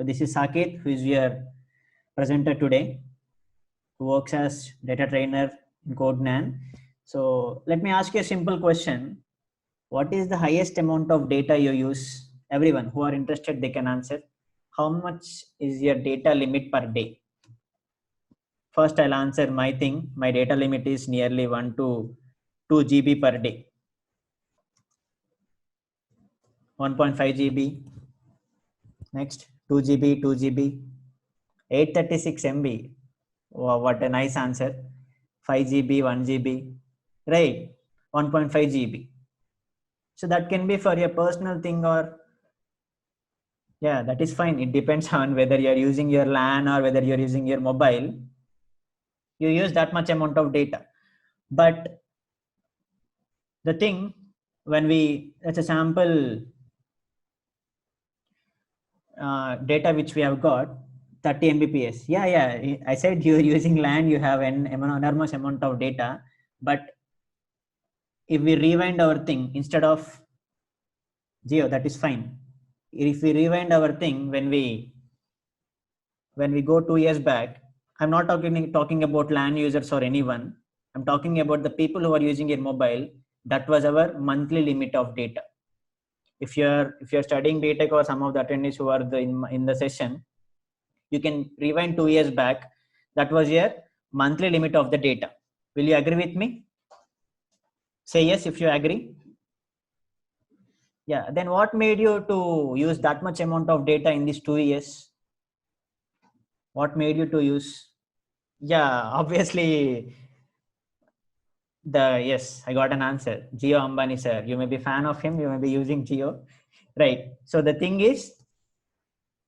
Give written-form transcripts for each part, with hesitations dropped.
this is Saket, who is your presenter today, who works as data trainer in CodeNan. So let me ask you a simple question. What is the highest amount of data you use? Everyone who are interested, they can answer. How much is your data limit per day? First, I'll answer my thing. My data limit is nearly 1 to 2 GB per day. 1.5 GB. Next, 2 GB, 2 GB. 836 MB. Wow, what a nice answer. 5 GB, 1 GB. Right. 1.5 GB. So that can be for your personal thing, or yeah, that is fine. It depends on whether you're using your LAN or whether you're using your mobile. You use that much amount of data. But the thing, when that's a sample data which we have got, 30 Mbps. Yeah. I said you're using LAN, you have an enormous amount of data. But if we rewind our thing, instead of Geo, that is fine. If we rewind our thing, when we go 2 years back, I'm not talking about LAN users or anyone. I'm talking about the people who are using your mobile. That was our monthly limit of data. If you're studying BTech or some of the attendees who are in the session, you can rewind 2 years back. That was your monthly limit of the data. Will you agree with me? Say yes if you agree. Yeah. Then what made you to use that much amount of data in these 2 years? What made you to use? Yeah, obviously. Yes, I got an answer. Jio Ambani sir. You may be fan of him. You may be using Jio, right? So the thing is,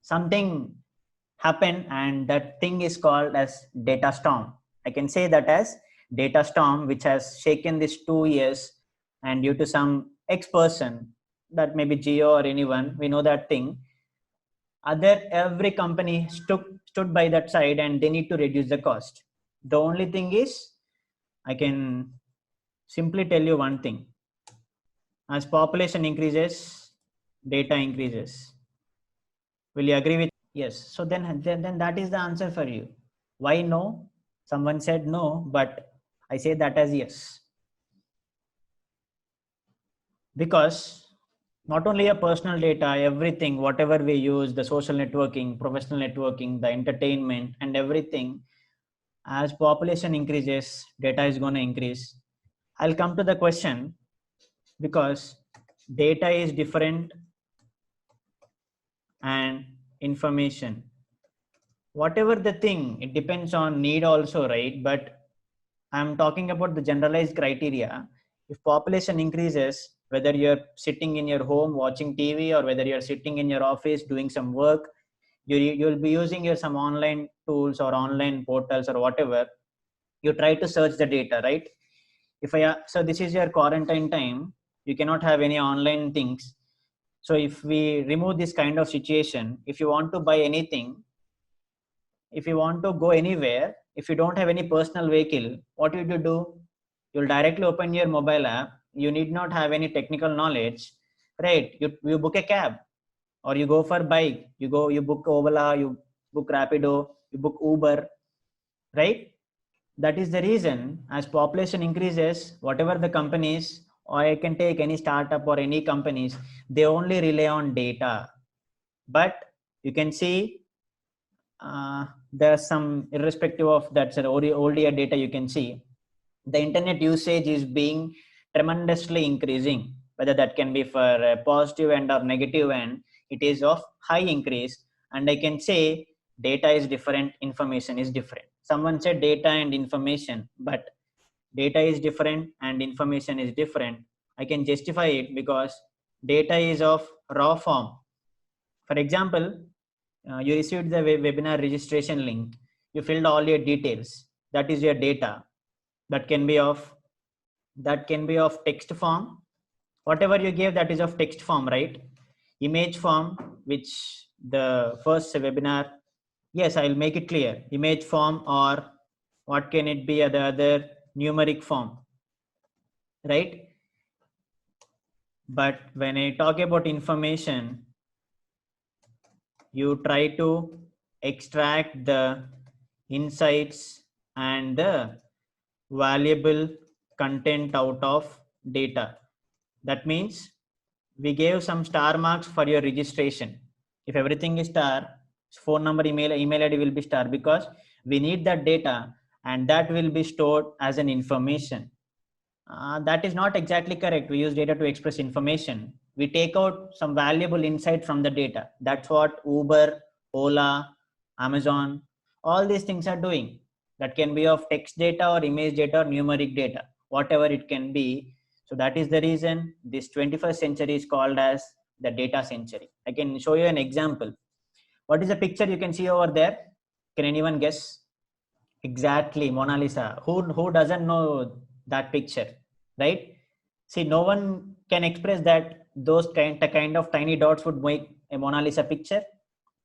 something happened, and that thing is called as data storm. I can say that as data storm, which has shaken these 2 years, and due to some X person, that may be Jio or anyone, we know that thing. Every company stood by that side, and they need to reduce the cost. The only thing is, I can simply tell you one thing. As population increases, data increases. Will you agree with? Yes. So then that is the answer for you. Why no? Someone said no, but I say that as yes. Because not only your personal data, everything, whatever we use, the social networking, professional networking, the entertainment and everything, as population increases, data is going to increase. I'll come to the question, because data is different and information, whatever the thing, it depends on need also, right? But I'm talking about the generalized criteria. If population increases, whether you're sitting in your home watching TV or whether you're sitting in your office doing some work, you'll be using your some online tools or online portals or whatever. You try to search the data, right? So this is your quarantine time, you cannot have any online things. So if we remove this kind of situation, if you want to buy anything, if you want to go anywhere, if you don't have any personal vehicle, what would you do? You'll directly open your mobile app. You need not have any technical knowledge, right? You book a cab, or you go for bike. You book Ola, you book Rapido, you book Uber, right? That is the reason, as population increases, whatever the companies, or I can take any startup or any companies, they only rely on data. But you can see there's some, irrespective of that older data, you can see the internet usage is being tremendously increasing. Whether that can be for a positive end or negative end, it is of high increase. And I can say data is different, information is different. Someone said data and information, but data is different and information is different. I can justify it because data is of raw form. For example, you received the webinar registration link. You filled all your details. That is your data. That can be of text form. Whatever you gave, that is of text form, right? Image form, which the first webinar. Yes, I'll make it clear. Image form, or what can it be? The other numeric form, right? But when I talk about information, you try to extract the insights and the valuable content out of data. That means we gave some star marks for your registration. If everything is star, phone number, email ID will be star, because we need that data and that will be stored as an information. That is not exactly correct. We use data to express information. We take out some valuable insight from the data. That's what Uber, Ola, Amazon, all these things are doing. That can be of text data or image data or numeric data, whatever it can be. So that is the reason this 21st century is called as the data century. I can show you an example. What is the picture you can see over there? Can anyone guess? Exactly, Mona Lisa. Who doesn't know that picture, right? See, no one can express that the kind of tiny dots would make a Mona Lisa picture.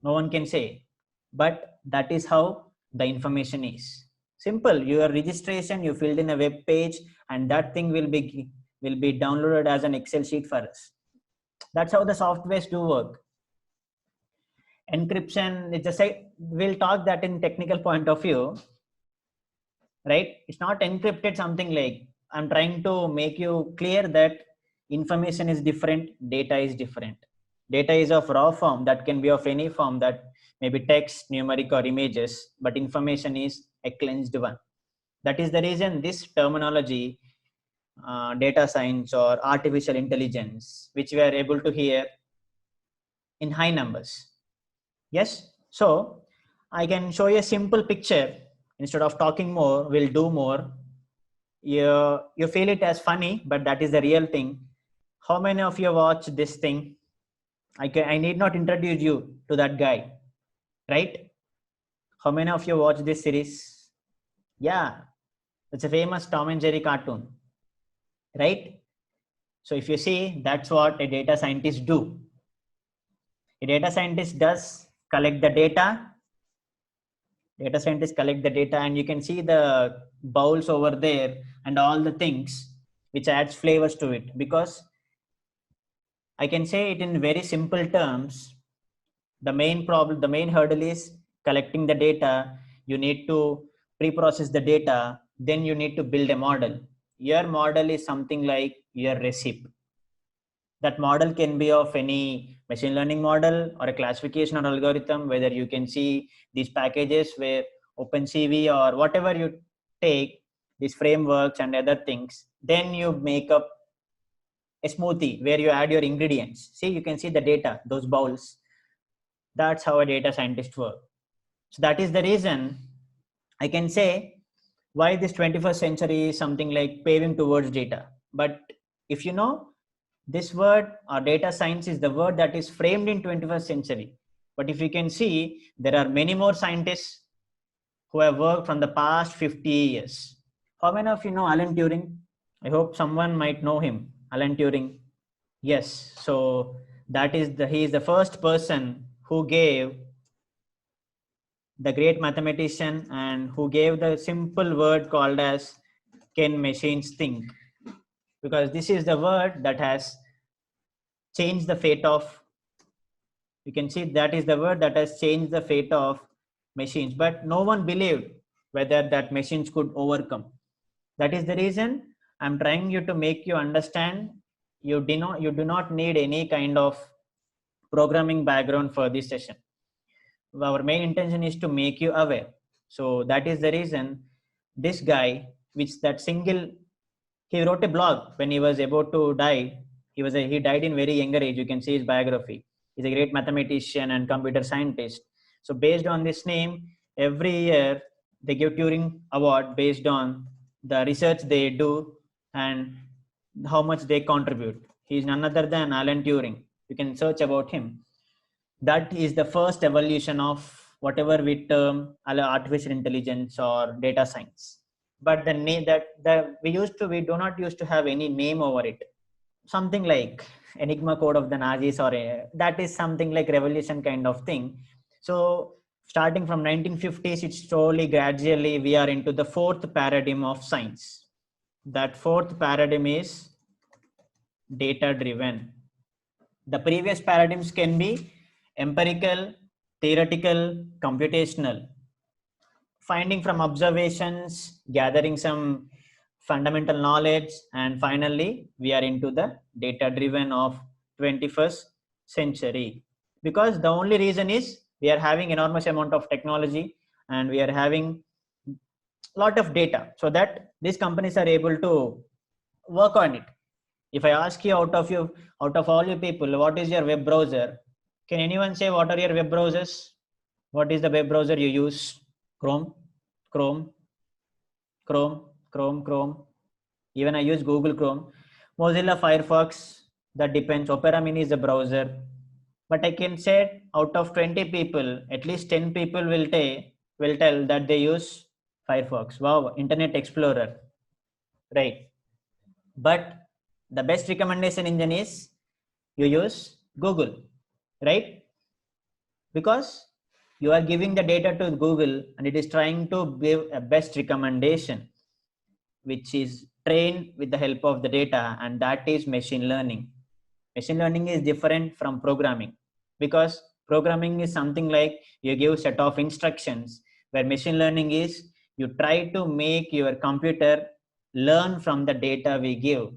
No one can say, but that is how the information is. Simple. Your registration, you filled in a web page, and that thing will be downloaded as an Excel sheet for us. That's how the softwares do work. Encryption, it's just like we'll talk that in technical point of view, right? It's not encrypted, something like I'm trying to make you clear that information is different, data is different. Data is of raw form, that can be of any form, that may be text, numeric, or images, but information is a cleansed one. That is the reason this terminology, data science or artificial intelligence, which we are able to hear in high numbers. Yes, so I can show you a simple picture. Instead of talking more, we'll do more. You feel it as funny, but that is the real thing. How many of you watch this thing? I need not introduce you to that guy, right? How many of you watch this series? Yeah, it's a famous Tom and Jerry cartoon, right? So if you see, that's what a data scientist do. A data scientist does collect the data. Data scientists collect the data, and you can see the bowls over there and all the things which adds flavors to it. Because I can say it in very simple terms, the main hurdle is collecting the data. You need to pre-process the data, then you need to build a model. Your model is something like your recipe. That model can be of any machine learning model or a classification or algorithm, whether you can see these packages where OpenCV or whatever you take, these frameworks and other things, then you make up a smoothie where you add your ingredients. See, you can see the data, those bowls. That's how a data scientist works. So that is the reason I can say why this 21st century is something like paving towards data. But if you know, this word or data science is the word that is framed in 21st century. But if you can see, there are many more scientists who have worked from the past 50 years. How many of you know Alan Turing? I hope someone might know him. Alan Turing. Yes. So he is the first person who gave the great mathematician and who gave the simple word called as can machines think, because this is the word that has changed the fate of, you can see that is the word that has changed the fate of machines, but no one believed whether that machines could overcome. That is the reason I'm trying you to make you understand you do not need any kind of programming background for this session. Our main intention is to make you aware. So that is the reason this guy, which that single, he wrote a blog when he was about to die. He died in very younger age. You can see his biography. He's a great mathematician and computer scientist. So based on this name, every year they give Turing Award based on the research they do and how much they contribute. He's none other than Alan Turing. You can search about him. That is the first evolution of whatever we term artificial intelligence or data science. But the name that we do not used to have any name over it. Something like Enigma code of the Nazis, or that is something like revolution kind of thing. So starting from 1950s, it's slowly, gradually, we are into the fourth paradigm of science. That fourth paradigm is data driven. The previous paradigms can be empirical, theoretical, computational, finding from observations, gathering some fundamental knowledge, and finally we are into the data driven of 21st century. Because the only reason is we are having enormous amount of technology and we are having lot of data, so that these companies are able to work on it. If I ask you, out of all you people, what is your web browser? Can anyone say what are your web browsers? What is the web browser you use? Chrome, Chrome, Chrome. Even I use Google Chrome. Mozilla Firefox, that depends. Opera Mini is a browser. But I can say out of 20 people, at least 10 people will tell that they use Firefox. Wow, Internet Explorer, right? But the best recommendation engine is you use Google, right? Because you are giving the data to Google and it is trying to give a best recommendation, which is trained with the help of the data, and that is machine learning. Machine learning is different from programming, because programming is something like you give set of instructions, where machine learning is you try to make your computer learn from the data we give.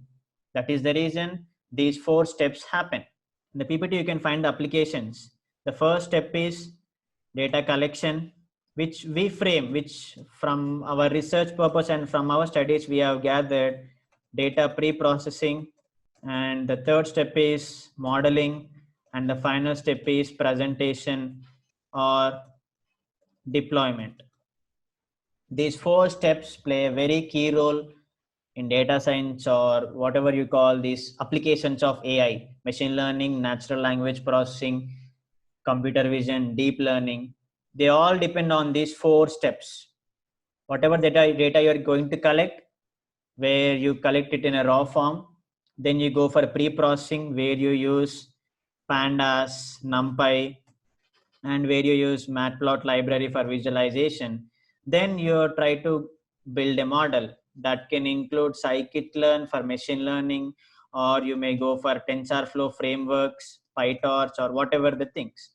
That is the reason these 4 steps happen. In the PPT you can find the applications. The first step is data collection, which we frame, which from our research purpose and from our studies we have gathered data pre-processing. And the third step is modeling, and the final step is presentation or deployment. These 4 steps play a very key role in data science, or whatever you call these applications of AI, machine learning, natural language processing, computer vision, deep learning. They all depend on these 4 steps. Whatever data you're going to collect, where you collect it in a raw form, then you go for pre-processing, where you use pandas, numpy, and where you use matplot library for visualization. Then you try to build a model that can include scikit-learn for machine learning, or you may go for TensorFlow frameworks, PyTorch, or whatever the things.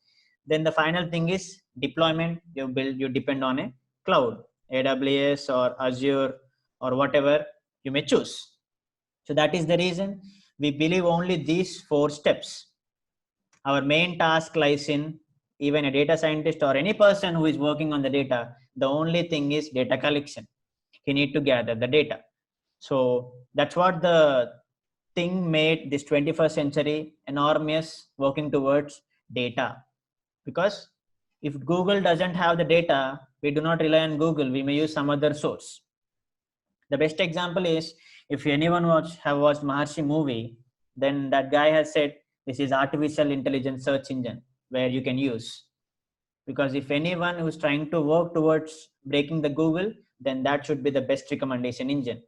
Then the final thing is deployment. You depend on a cloud, AWS or Azure or whatever you may choose. So that is the reason we believe only these 4 steps. Our main task lies in, even a data scientist or any person who is working on the data, the only thing is data collection. You need to gather the data. So that's what the thing made this 21st century enormous, working towards data. Because if Google doesn't have the data, we do not rely on Google, we may use some other source. The best example is, if anyone have watched Maharshi movie, then that guy has said this is artificial intelligence search engine where you can use. Because if anyone who's trying to work towards breaking the Google, then that should be the best recommendation engine.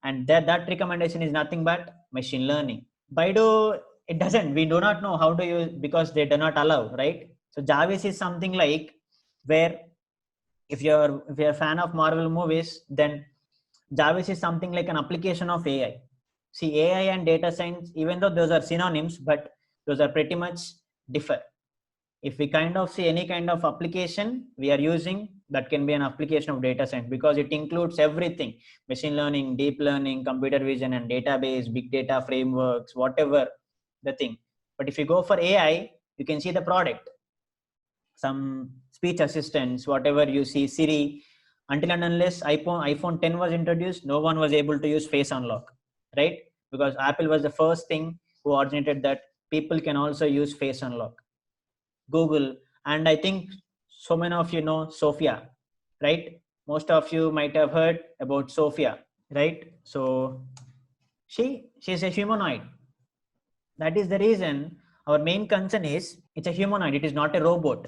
And that recommendation is nothing but machine learning. Baidu, it doesn't. We do not know how to use, because they do not allow, right? So Jarvis is something like where if you're a fan of Marvel movies, then Jarvis is something like an application of AI. See, AI and data science, even though those are synonyms, but those are pretty much differ. If we kind of see any kind of application we are using, that can be an application of data science, because it includes everything: machine learning, deep learning, computer vision, and database, big data frameworks, whatever the thing. But if you go for AI, you can see the product, some speech assistants, whatever you see, Siri. Until and unless iPhone 10 was introduced, no one was able to use face unlock, right? Because Apple was the first thing who originated that people can also use face unlock. Google, and I think so many of you know Sophia, right? Most of you might have heard about Sophia, right? So she's a humanoid. That is the reason our main concern is it's a humanoid, it is not a robot.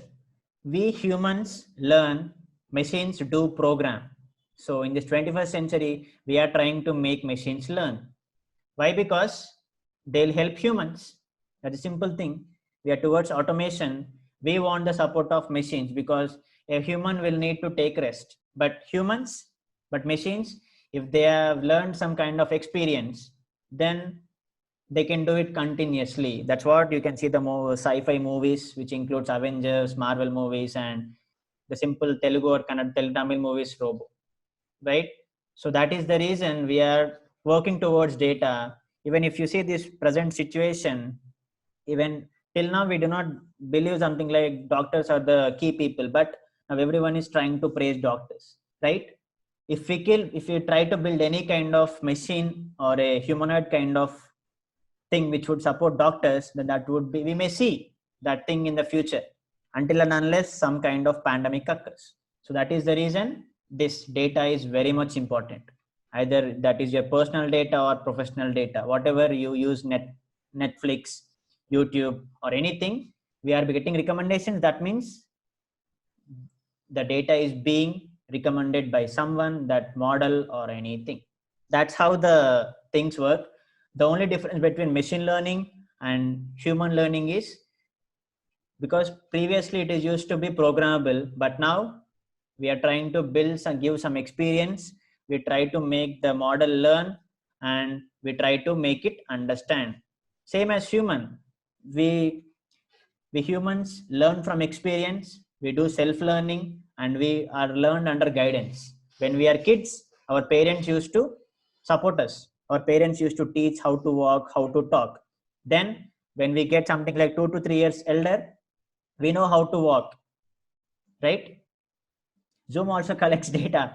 We humans learn, machines do program. So in this 21st century, we are trying to make machines learn. Why? Because they'll help humans. That's a simple thing. We are towards automation. We want the support of machines, because a human will need to take rest. But machines, if they have learned some kind of experience, then they can do it continuously. That's what you can see the more sci-fi movies, which includes Avengers, Marvel movies, and the simple Telugu or Kannada Tamil movies robo, right? So that is the reason we are working towards data. Even if you see this present situation, even till now we do not believe something like doctors are the key people, but now everyone is trying to praise doctors, right? If we try to build any kind of machine or a humanoid kind of thing which would support doctors, then that would be, we may see that thing in the future, until and unless some kind of pandemic occurs. So that is the reason this data is very much important. Either that is your personal data or professional data, whatever you use, Netflix, YouTube, or anything, we are getting recommendations. That means the data is being recommended by someone, that model or anything. That's how the things work. The only difference between machine learning and human learning is, because previously it is used to be programmable, but now we are trying to build and give some experience. We try to make the model learn, and we try to make it understand. Same as human, we humans learn from experience, we do self learning, and we are learned under guidance. When we are kids, our parents used to support us, our parents used to teach how to walk, how to talk. Then when we get something like 2 to 3 years elder, we know how to walk, right? Zoom also collects data.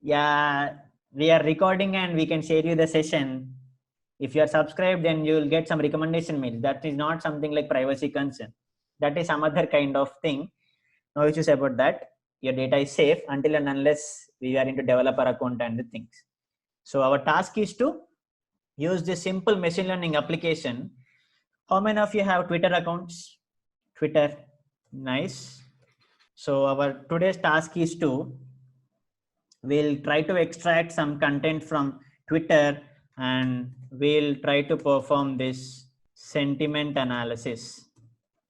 Yeah, we are recording and we can share you the session. If you are subscribed, then you will get some recommendation mail. That is not something like privacy concern. That is some other kind of thing. No issues about that. Your data is safe until and unless we are into developer account and the things. So our task is to use this simple machine learning application. How many of you have Twitter accounts? Twitter, nice. So our today's task is to, we'll try to extract some content from Twitter, and we'll try to perform this sentiment analysis.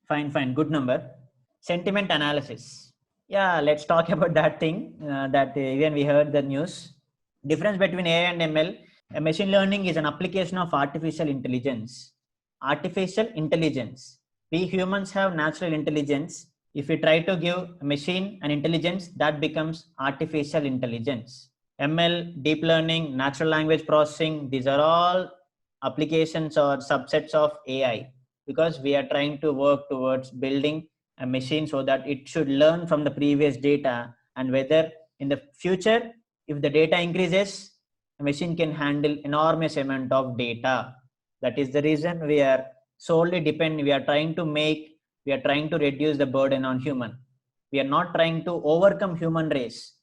Fine, good number. Sentiment analysis. Yeah, let's talk about that thing that even we heard the news. Difference between AI and ML. Machine learning is an application of artificial intelligence. Artificial intelligence. We humans have natural intelligence. If we try to give a machine an intelligence, that becomes artificial intelligence. ML, deep learning, natural language processing, these are all applications or subsets of AI, because we are trying to work towards building a machine so that it should learn from the previous data, and whether in the future, if the data increases, a machine can handle enormous amount of data. That is the reason we are solely we are trying to reduce the burden on human. We are not trying to overcome human race.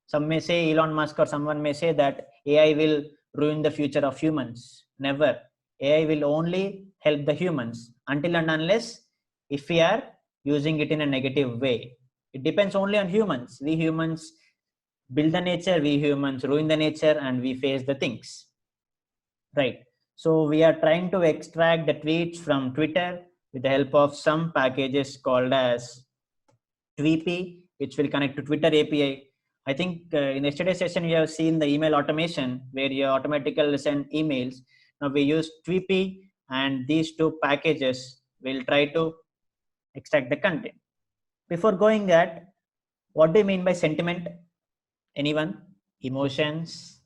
Some may say, Elon Musk or someone may say that AI will ruin the future of humans. Never. AI will only help the humans until and unless if we are using it in a negative way. It depends only on humans. We humans build the nature, we humans ruin the nature, and we face the things. Right. So we are trying to extract the tweets from Twitter with the help of some packages called as Tweepy, which will connect to Twitter API. I think in yesterday's session, you have seen the email automation where you automatically send emails. Now we use Tweepy, and these two packages will try to extract the content. Before going that, what do you mean by sentiment? Anyone? Emotions?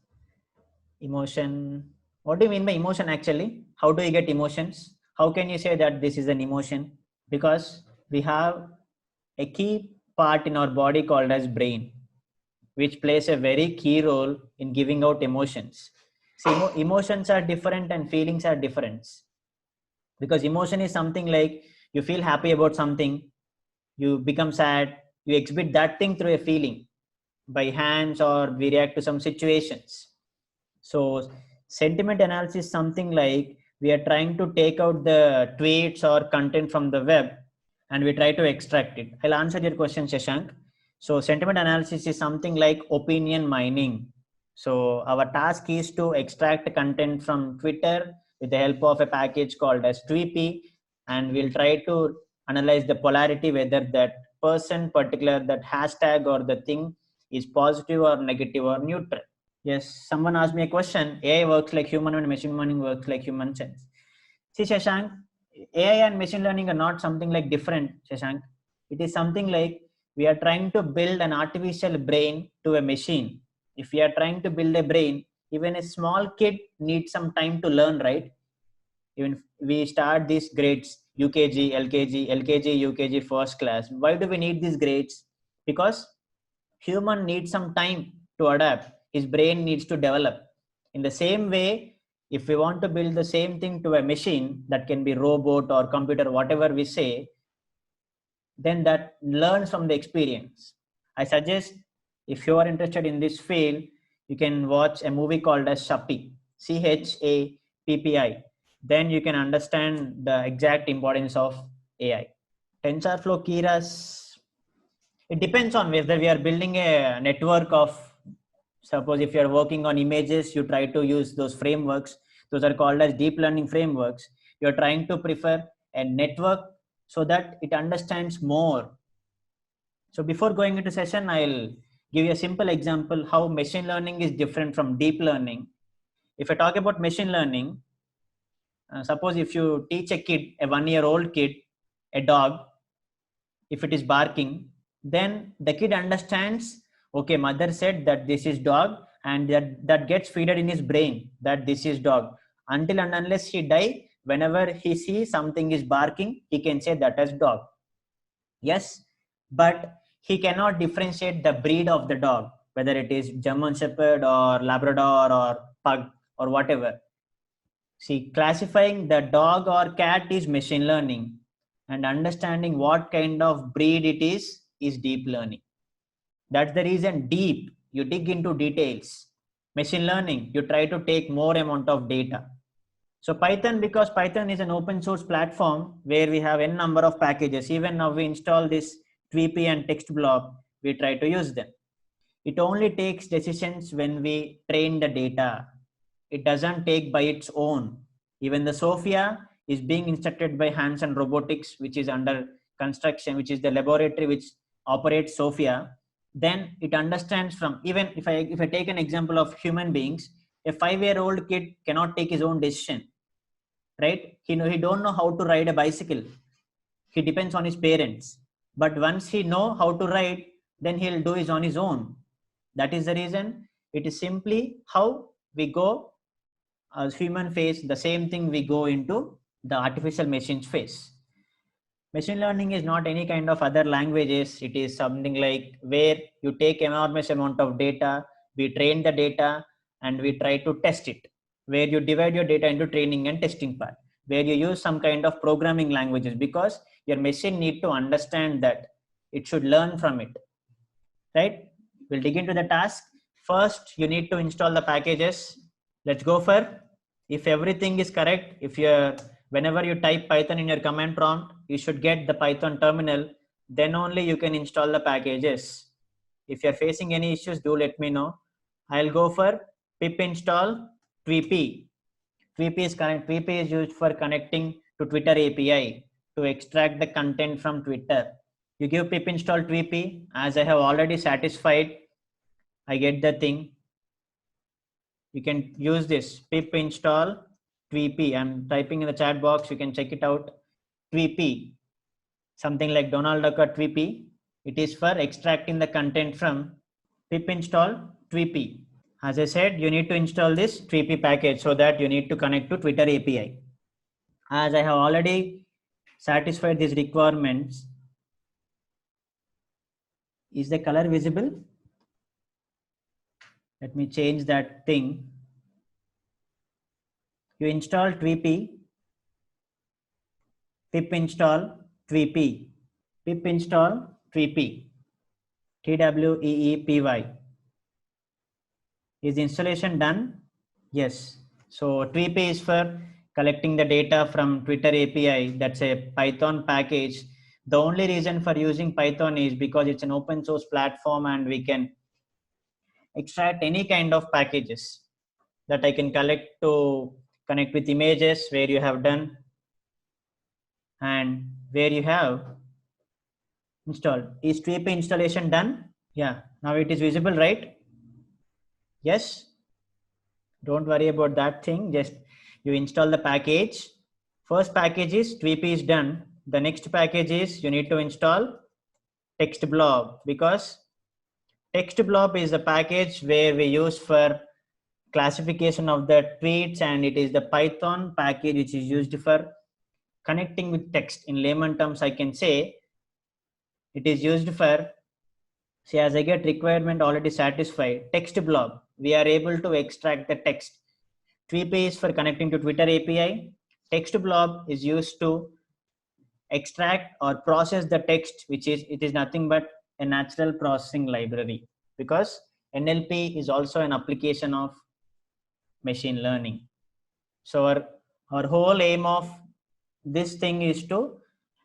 Emotion? What do you mean by emotion actually? How do you get emotions? How can you say that this is an emotion? Because we have a key part in our body called as brain, which plays a very key role in giving out emotions. So emotions are different and feelings are different. Because emotion is something like you feel happy about something, you become sad, you exhibit that thing through a feeling by hands, or we react to some situations. So sentiment analysis is something like we are trying to take out the tweets or content from the web, and we try to extract it. I'll answer your question, Shashank. So sentiment analysis is something like opinion mining. So our task is to extract content from Twitter with the help of a package called as Tweepy, and we'll try to analyze the polarity, whether that person particular, that hashtag or the thing is positive or negative or neutral. Yes, someone asked me a question. AI works like human and machine learning works like human sense. See, Shashank, AI and machine learning are not something like different, Shashank. It is something like we are trying to build an artificial brain to a machine. If we are trying to build a brain, even a small kid needs some time to learn, right? Even we start these grades, UKG, LKG, LKG, UKG, first class. Why do we need these grades? Because human needs some time to adapt. His brain needs to develop. In the same way, if we want to build the same thing to a machine that can be robot or computer, whatever we say, then that learns from the experience. I suggest if you are interested in this field, you can watch a movie called as Chappie, CHAPPI. Then you can understand the exact importance of AI. TensorFlow Keras, it depends on whether we are building a network of, suppose if you are working on images, you try to use those frameworks. Those are called as deep learning frameworks. You're trying to prefer a network so that it understands more. So before going into session, I'll give you a simple example how machine learning is different from deep learning. If I talk about machine learning, suppose if you teach a kid, a 1-year-old kid, a dog, if it is barking, then the kid understands, okay, mother said that this is dog, and that gets fed in his brain that this is dog. Until and unless he die, whenever he sees something is barking, he can say that as dog. Yes, but he cannot differentiate the breed of the dog, whether it is German Shepherd or Labrador or Pug or whatever. See, classifying the dog or cat is machine learning, and understanding what kind of breed it is deep learning. That's the reason deep, you dig into details. Machine learning, you try to take more amount of data. So Python, because Python is an open source platform where we have n number of packages. Even now we install this Tweepy and TextBlob, we try to use them. It only takes decisions when we train the data. It doesn't take by its own. Even the Sophia is being instructed by Hanson Robotics, which is under construction, which is the laboratory which operates Sophia. Then it understands from, even if I take an example of human beings, a 5-year-old kid cannot take his own decision, right? He don't know how to ride a bicycle. He depends on his parents. But once he know how to ride, then he'll do it on his own. That is the reason. It is simply how we go as human face, the same thing we go into the artificial machines phase. Machine learning is not any kind of other languages. It is something like where you take enormous amount of data, we train the data, and we try to test it. Where you divide your data into training and testing part, where you use some kind of programming languages, because your machine need to understand that it should learn from it, right? We'll dig into the task. First, you need to install the packages. Let's go for, if everything is correct, if you're, whenever you type Python in your command prompt, you should get the Python terminal. Then only you can install the packages. If you're facing any issues, do let me know. I'll go for pip install Tweepy. Tweepy is used for connecting to Twitter API to extract the content from Twitter. You give pip install Tweepy. As I have already satisfied, I get the thing. You can use this pip install Tweepy. I'm typing in the chat box. You can check it out. Tweepy, something like Donald Duck or Tweepy. It is for extracting the content from pip install Tweepy. As I said, you need to install this Tweepy package, so that you need to connect to Twitter API. As I have already satisfied these requirements, is the color visible? Let me change that thing. You install Tweepy, pip install Tweepy, pip install Tweepy, TWEEPY. Is the installation done? Yes. So Tweepy is for collecting the data from Twitter API. That's a Python package. The only reason for using Python is because it's an open source platform, and we can extract any kind of packages that I can collect to connect with images where you have done and where you have installed. Is Tweepy installation done? Yeah, now it is visible, right? Yes. Don't worry about that thing. Just you install the package. First package is Tweep is done. The next package is you need to install text blob, because text blob is a package where we use for classification of the tweets, and it is the Python package which is used for connecting with text. In layman terms, I can say it is used for, see, as I get requirement already satisfied, text blob, we are able to extract the text. Tweep is for connecting to Twitter API. Text blob is used to extract or process the text, which is, it is nothing but a natural processing library, because NLP is also an application of machine learning. So our whole aim of this thing is to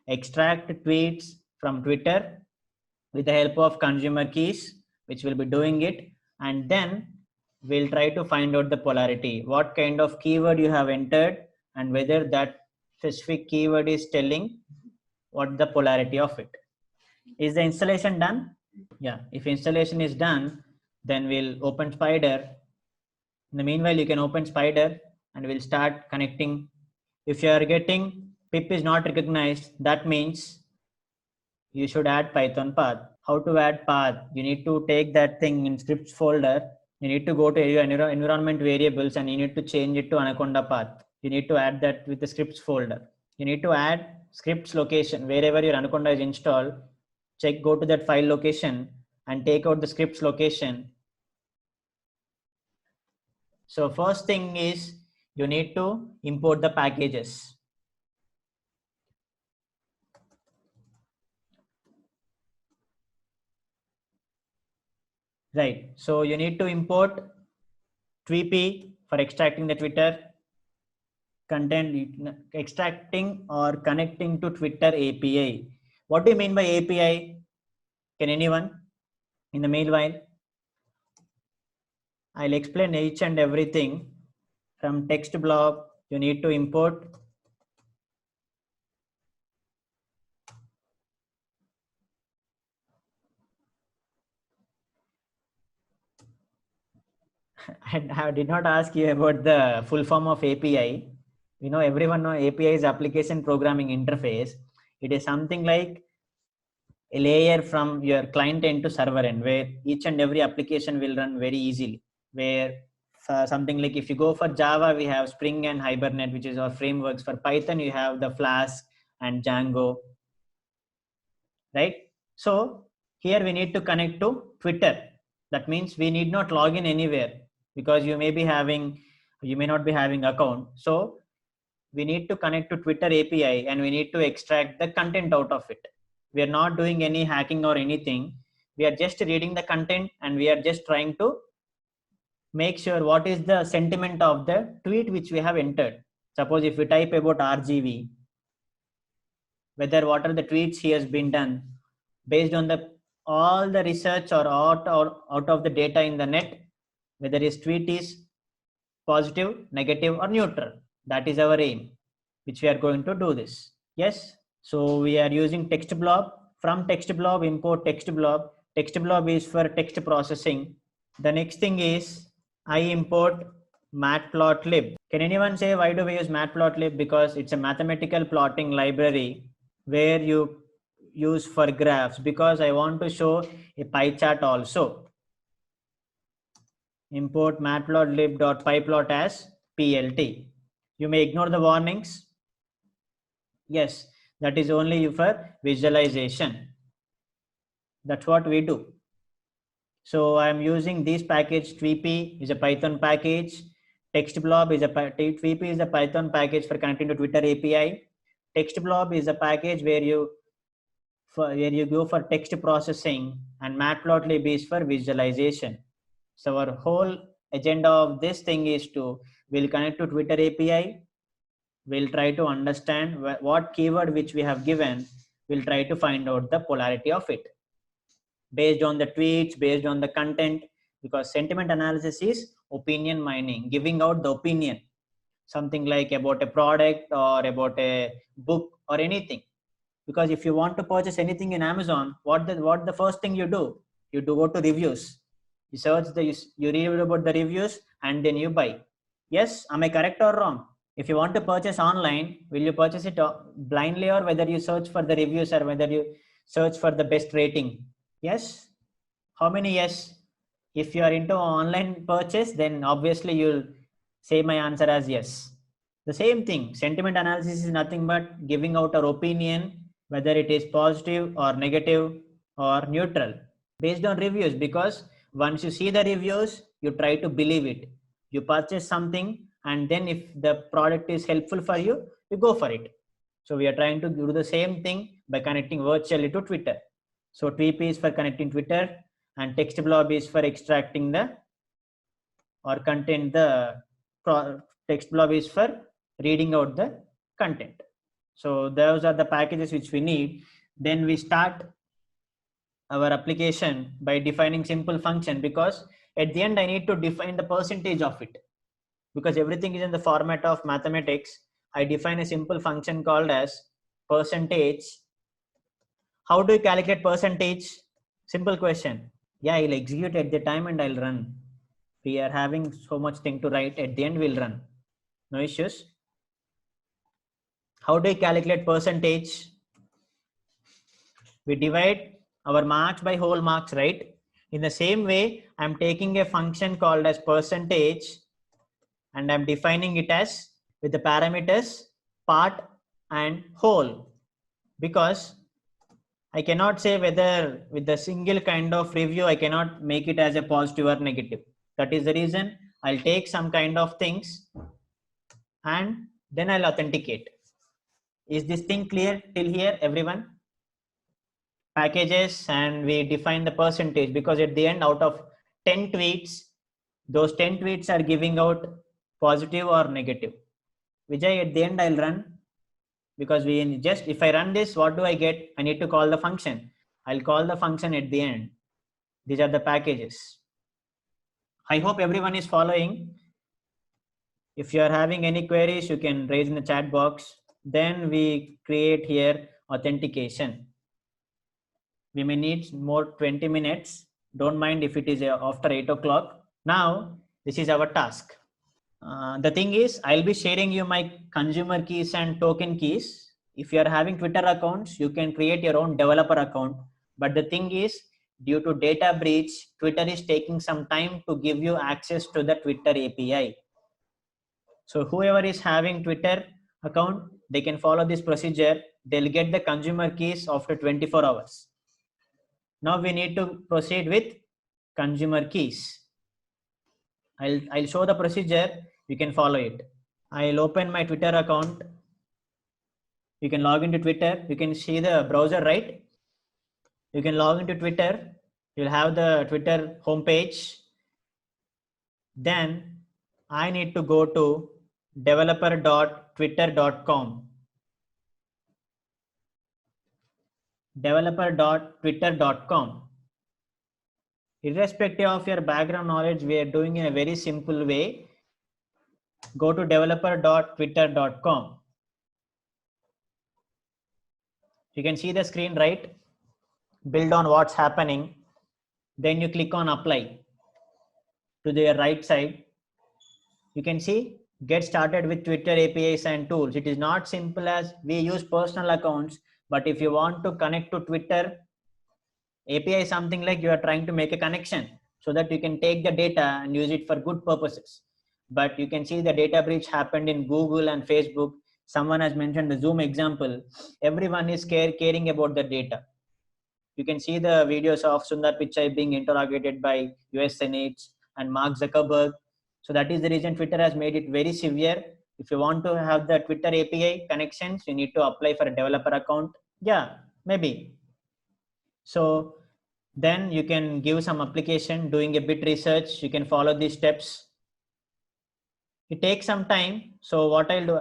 extract tweets from Twitter with the help of consumer keys, which will be doing it, and then we'll try to find out the polarity, what kind of keyword you have entered, and whether that specific keyword is telling what the polarity of it. Is the installation done? Yeah, if installation is done, then we'll open Spider. In the meanwhile, you can open Spider and we'll start connecting. If you are getting pip is not recognized, that means you should add Python path. How to add path? You need to take that thing in scripts folder. You need to go to your environment variables and you need to change it to Anaconda path. You need to add that with the scripts folder. You need to add scripts location wherever your Anaconda is installed. Check, go to that file location and take out the scripts location. So first thing is you need to import the packages. Right. So you need to import Tweepy for extracting the Twitter content, extracting or connecting to Twitter API. What do you mean by API? Can anyone? In the meanwhile, I'll explain each and everything. From text blob, you need to import I did not ask you about the full form of API. You know, everyone knows API is application programming interface. It is something like a layer from your client end to server end, where each and every application will run very easily. Where something like if you go for Java, we have Spring and Hibernate, which is our frameworks. For Python, you have the Flask and Django, right? So here we need to connect to Twitter. That means we need not log in anywhere, because you may not be having account. So we need to connect to Twitter API and we need to extract the content out of it. We are not doing any hacking or anything. We are just reading the content and we are just trying to make sure what is the sentiment of the tweet which we have entered. Suppose if we type about RGV, whether what are the tweets he has been done based on all the research or out of the data in the net, whether his tweet is positive, negative or neutral. That is our aim, which we are going to do this. Yes. So we are using text blob. From text blob, import text blob. Text blob is for text processing. The next thing is I import matplotlib. Can anyone say why do we use matplotlib? Because it's a mathematical plotting library where you use for graphs, because I want to show a pie chart also. Import matplotlib.pyplot as PLT. You may ignore the warnings. Yes, that is only for visualization. That's what we do. So I'm using this package. Tweepy is a Python package. TextBlob is Tweepy is a Python package for connecting to Twitter API. TextBlob is a package where you go for text processing, and Matplotlib is for visualization. So our whole agenda of this thing is we'll connect to Twitter API. We'll try to understand what keyword which we have given. We'll try to find out the polarity of it based on the tweets, based on the content, because sentiment analysis is opinion mining, giving out the opinion, something like about a product or about a book or anything. Because if you want to purchase anything in Amazon, what the first thing you do? You do go to reviews. You search you read about the reviews and then you buy. Yes, am I correct or wrong? If you want to purchase online, will you purchase it blindly, or whether you search for the reviews, or whether you search for the best rating? Yes. How many yes? If you are into online purchase, then obviously you'll say my answer as yes. The same thing, sentiment analysis is nothing but giving out our opinion, whether it is positive or negative or neutral, based on reviews. Because once you see the reviews, you try to believe it. You purchase something, and then if the product is helpful for you, you go for it. So we are trying to do the same thing by connecting virtually to Twitter. So TP is for connecting Twitter, and text blob is for extracting the or content. The text blob is for reading out the content. So those are the packages which we need. Then we start our application by defining simple function, because at the end I need to define the percentage of it, because everything is in the format of mathematics. I define a simple function called as percentage. How do you calculate percentage? Simple question. Yeah, I'll execute at the time and I'll run. We are having so much thing to write. At the end we'll run. No issues. How do you calculate percentage? We divide our marks by whole marks, right? In the same way, I'm taking a function called as percentage, and I'm defining it as with the parameters part and whole, because I cannot say whether with the single kind of review, I cannot make it as a positive or negative. That is the reason I'll take some kind of things and then I'll authenticate. Is this thing clear till here, everyone? Packages, and we define the percentage, because at the end, out of 10 tweets, those 10 tweets are giving out positive or negative. Vijay, at the end I'll run, because we just, if I run this, what do I get? I need to call the function. I'll call the function at the end. These are the packages. I hope everyone is following. If you are having any queries, you can raise in the chat box. Then we create here authentication. We may need more 20 minutes. Don't mind if it is after 8 o'clock. Now, this is our task. The thing is, I'll be sharing you my consumer keys and token keys. If you are having Twitter accounts, you can create your own developer account. But the thing is, due to data breach, Twitter is taking some time to give you access to the Twitter API. So whoever is having Twitter account, they can follow this procedure. They'll get the consumer keys after 24 hours. Now we need to proceed with consumer keys. I'll show the procedure. You can follow it. I'll open my Twitter account. You can log into Twitter. You can see the browser, right? You can log into Twitter. You'll have the Twitter homepage. Then I need to go to developer.twitter.com. Developer.twitter.com. Irrespective of your background knowledge, we are doing in a very simple way. Go to developer.twitter.com. You can see the screen, right? Build on what's happening. Then you click on apply. To the right side, you can see get started with Twitter APIs and tools. It is not simple as we use personal accounts, but if you want to connect to Twitter, API is something like you are trying to make a connection so that you can take the data and use it for good purposes. But you can see the data breach happened in Google and Facebook. Someone has mentioned the Zoom example. Everyone is caring about the data. You can see the videos of Sundar Pichai being interrogated by US Senate and Mark Zuckerberg. So that is the reason Twitter has made it very severe. If you want to have the Twitter API connections, you need to apply for a developer account. Yeah, maybe. So then you can give some application, doing a bit research. You can follow these steps. It takes some time. So what I'll do,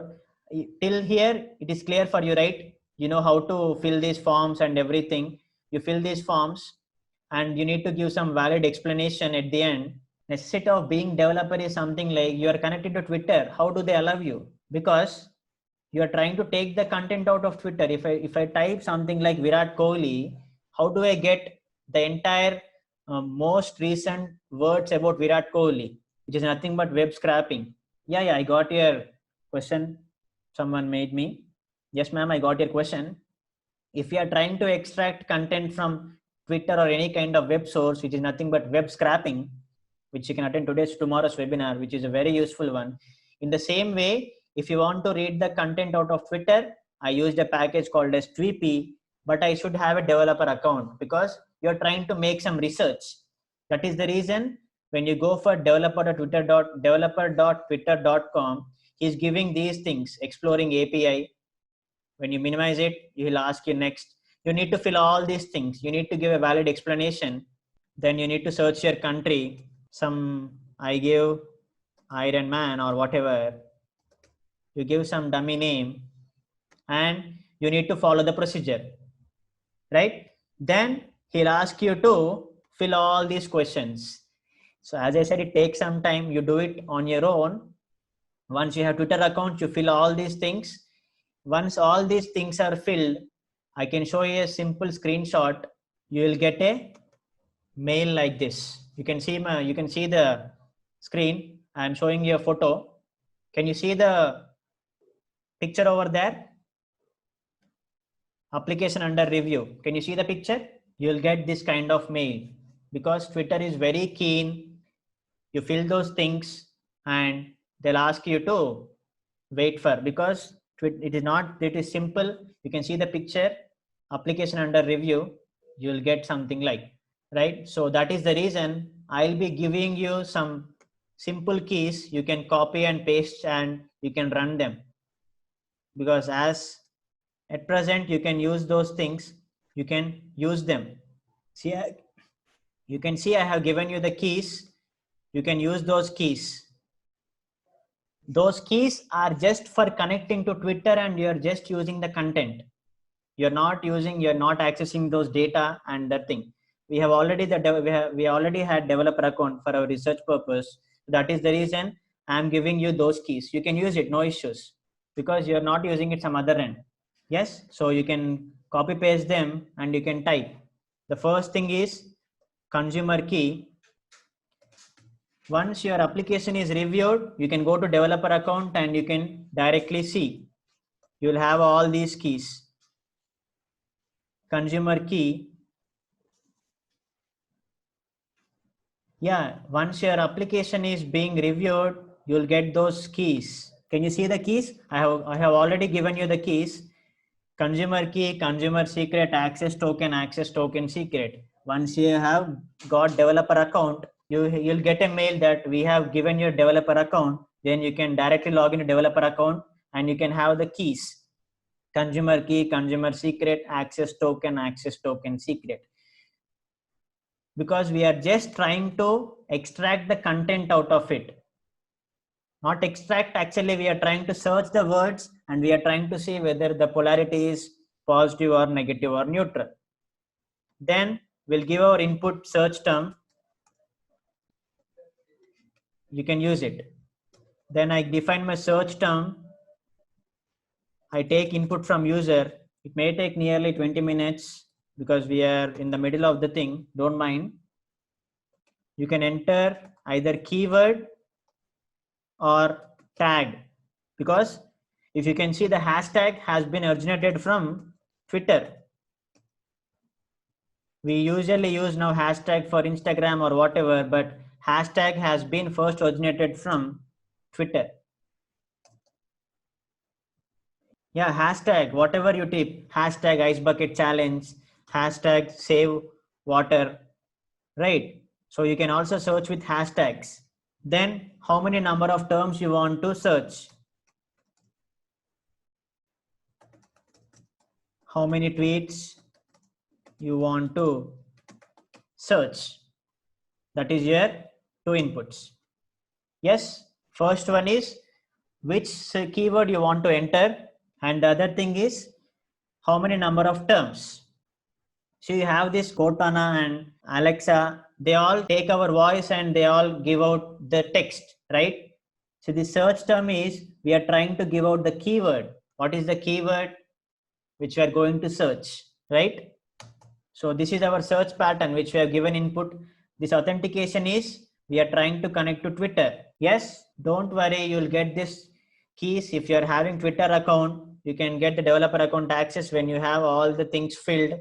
till here, it is clear for you, right? You know how to fill these forms and everything. You fill these forms and you need to give some valid explanation at the end. Necessity of being developer is something like you are connected to Twitter. How do they allow you? Because you are trying to take the content out of Twitter. If I type something like Virat Kohli, how do I get the entire most recent words about Virat Kohli, which is nothing but web scraping? Yeah, I got your question someone made me. Yes, ma'am, I got your question. If you are trying to extract content from Twitter or any kind of web source, which is nothing but web scraping, which you can attend tomorrow's webinar, which is a very useful one. In the same way, if you want to read the content out of Twitter, I used a package called as Tweepy, but I should have a developer account because you're trying to make some research. That is the reason when you go for developer.twitter.com, he's giving these things, exploring API. When you minimize it, he'll ask you next. You need to fill all these things. You need to give a valid explanation. Then you need to search your country. I give Iron Man or whatever. You give some dummy name and you need to follow the procedure, right? Then he'll ask you to fill all these questions. So as I said, it takes some time. You do it on your own. Once you have Twitter account, you fill all these things. Once all these things are filled, I can show you a simple screenshot. You will get a mail like this. You can see the screen. I am showing you a photo. Can you see the picture over there? Application under review. Can you see the picture? You will get this kind of mail because Twitter is very keen. You fill those things and they'll ask you to wait for, because it is simple. You can see the picture, application under review. You will get something like, right? So that is the reason I'll be giving you some simple keys. You can copy and paste and you can run them, because as at present you can use those things. You can use them. See, you can see I have given you the keys. You can use those keys. Those keys are just for connecting to Twitter and you're just using the content. You're not accessing those data and that thing. We already had developer account for our research purpose. That is the reason I'm giving you those keys. You can use it, no issues, because you're not using it some other end. Yes, so you can copy paste them and you can type. The first thing is consumer key. Once your application is reviewed, you can go to developer account and you can directly see. You will have all these keys. Consumer key. Yeah, once your application is being reviewed, you will get those keys. Can you see the keys? I have already given you the keys. Consumer key, consumer secret, access token secret. Once you have got developer account, you'll get a mail that we have given your developer account. Then you can directly log into developer account and you can have the keys. Consumer key, consumer secret, access token secret. Because we are just trying to extract the content out of it. Not extract, actually we are trying to search the words and we are trying to see whether the polarity is positive or negative or neutral. Then we'll give our input search term. You can use it. Then I define my search term. I take input from user. It may take nearly 20 minutes because we are in the middle of the thing. Don't mind. You can enter either keyword or tag, because if you can see, the hashtag has been originated from Twitter. We usually use now hashtag for Instagram or whatever, but hashtag has been first originated from Twitter. Yeah, hashtag, whatever you type, hashtag ice bucket challenge, hashtag save water, right? So you can also search with hashtags. Then how many number of terms you want to search? How many tweets you want to search? That is your two inputs. Yes, first one is which keyword you want to enter, and the other thing is how many number of terms. So you have this Cortana and Alexa, they all take our voice and they all give out the text, right? So the search term is we are trying to give out the keyword. What is the keyword which we are going to search, right? So this is our search pattern which we have given input. This authentication is we are trying to connect to Twitter. Yes, don't worry, you'll get this keys. If you're having Twitter account, you can get the developer account access when you have all the things filled.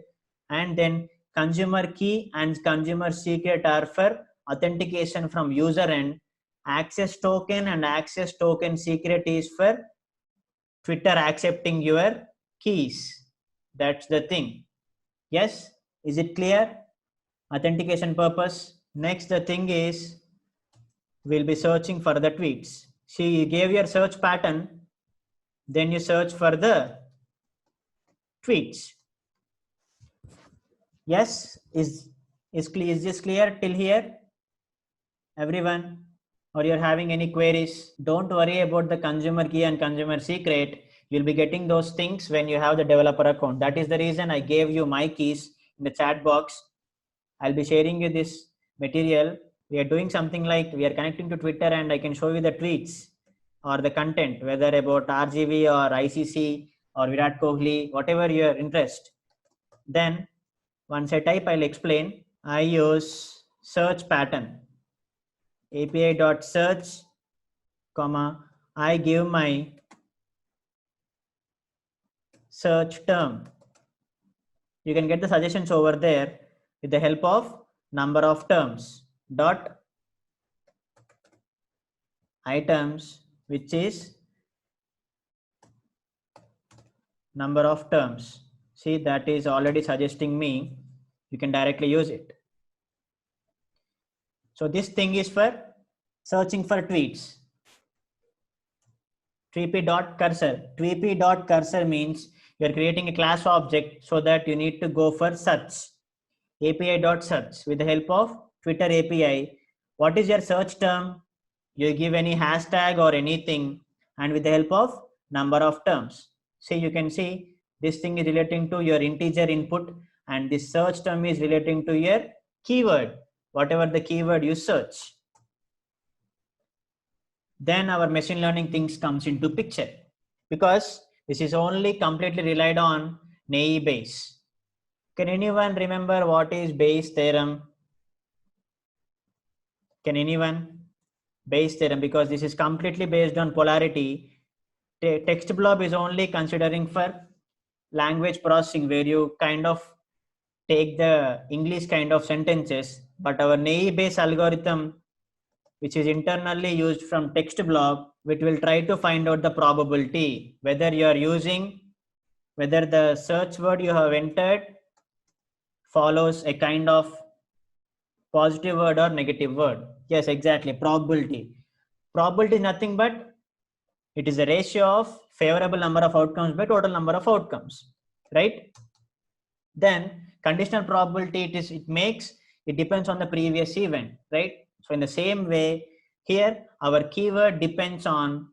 And then consumer key and consumer secret are for authentication from user end. Access token and access token secret is for Twitter accepting your keys. That's the thing. Yes, is it clear? Authentication purpose. Next, the thing is we'll be searching for the tweets. See, you gave your search pattern, then you search for the tweets. Yes, is this clear till here? Everyone? Or you're having any queries? Don't worry about the consumer key and consumer secret. You'll be getting those things when you have the developer account. That is the reason I gave you my keys in the chat box. I'll be sharing you this material. We are doing something like we are connecting to Twitter and I can show you the tweets or the content, whether about RGV or ICC or Virat Kohli, whatever your interest. Then once I type, I'll explain. I use search pattern, api.search, comma, I give my search term. You can get the suggestions over there with the help of number of terms dot items, which is number of terms. See, that is already suggesting me. You can directly use it. So this thing is for searching for tweets. Tweepy.cursor. Tweepy.cursor means you're creating a class object so that you need to go for search. API.search with the help of Twitter API. What is your search term? You give any hashtag or anything, and with the help of number of terms. See, you can see this thing is relating to your integer input, and this search term is relating to your keyword, whatever the keyword you search. Then our machine learning things comes into picture, because this is only completely relied on Naive Bayes. Can anyone remember what is Bayes theorem? Can anyone? Bayes theorem, because this is completely based on polarity. Text blob is only considering for language processing, where you kind of take the English kind of sentences, but our Naive Bayes algorithm, which is internally used from text blob, which will try to find out the probability, whether you are using, whether the search word you have entered follows a kind of positive word or negative word. Yes, exactly, probability. Probability is nothing but it is a ratio of favorable number of outcomes by total number of outcomes, right? Then conditional probability, it depends on the previous event, right? So in the same way, here our keyword depends on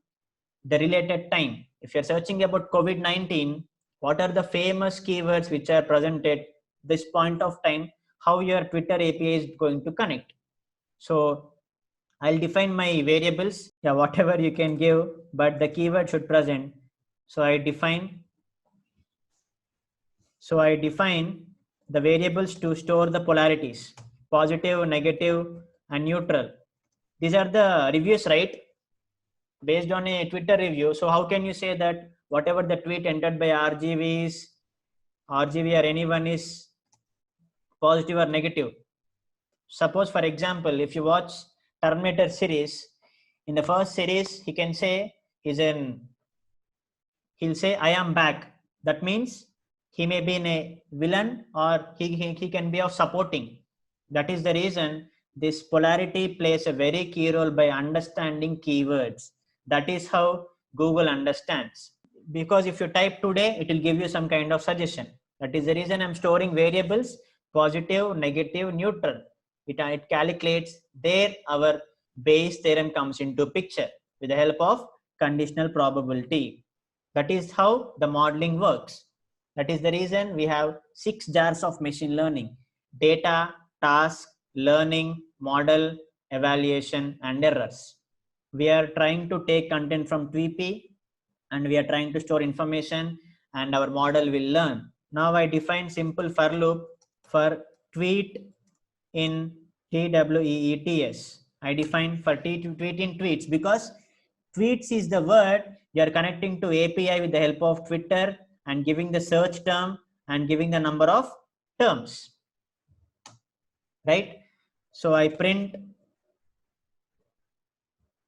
the related time. If you're searching about COVID-19, what are the famous keywords which are present at this point of time, how your Twitter API is going to connect. So I'll define my variables, yeah, whatever you can give, but the keyword should present. So I define the variables to store the polarities, positive, negative, and neutral. These are the reviews, right? Based on a Twitter review. So how can you say that whatever the tweet entered by RGV or anyone is positive or negative? Suppose, for example, if you watch Terminator series, in the first series, he can say he'll say, I am back. That means he may be in a villain or he can be of supporting. That is the reason this polarity plays a very key role by understanding keywords. That is how Google understands. Because if you type today, it will give you some kind of suggestion. That is the reason I'm storing variables, positive, negative, neutral. It calculates. There our Bayes theorem comes into picture with the help of conditional probability. That is how the modeling works. That is the reason we have 6 jars of machine learning: data, task, learning, model, evaluation, and errors. We are trying to take content from Tweepy and we are trying to store information, and our model will learn. Now I define simple for loop for tweet in TWEETS. I define for tweet in tweets, because tweets is the word You are connecting to API with the help of Twitter and giving the search term and giving the number of terms, right? So I print.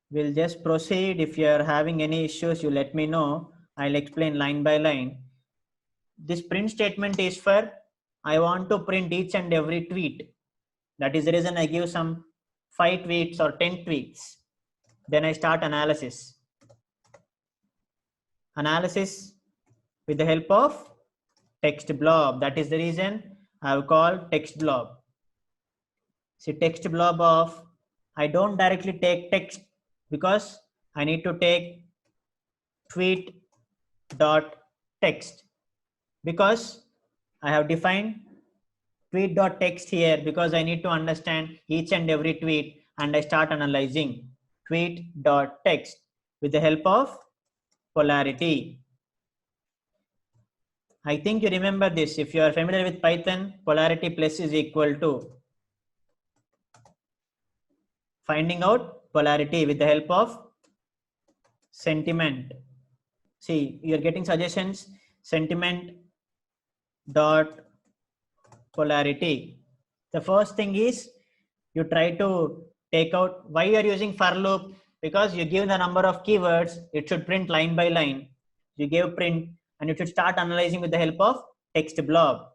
We'll just proceed. If you are having any issues, you let me know. I'll explain line by line. This print statement is for, I want to print each and every tweet. That is the reason I give some 5 tweets or 10 tweets. Then I start analysis. Analysis with the help of text blob. That is the reason I have called text blob. See, text blob of, I don't directly take text because I need to take tweet dot text, because I have defined tweet dot text here because I need to understand each and every tweet, and I start analyzing tweet dot text with the help of polarity. I think you remember this. If you are familiar with Python, polarity plus is equal to finding out polarity with the help of sentiment. See, you are getting suggestions. Sentiment dot polarity. The first thing is you try to take out why you are using for loop, because you give the number of keywords, it should print line by line. You give print and you should start analyzing with the help of text blob.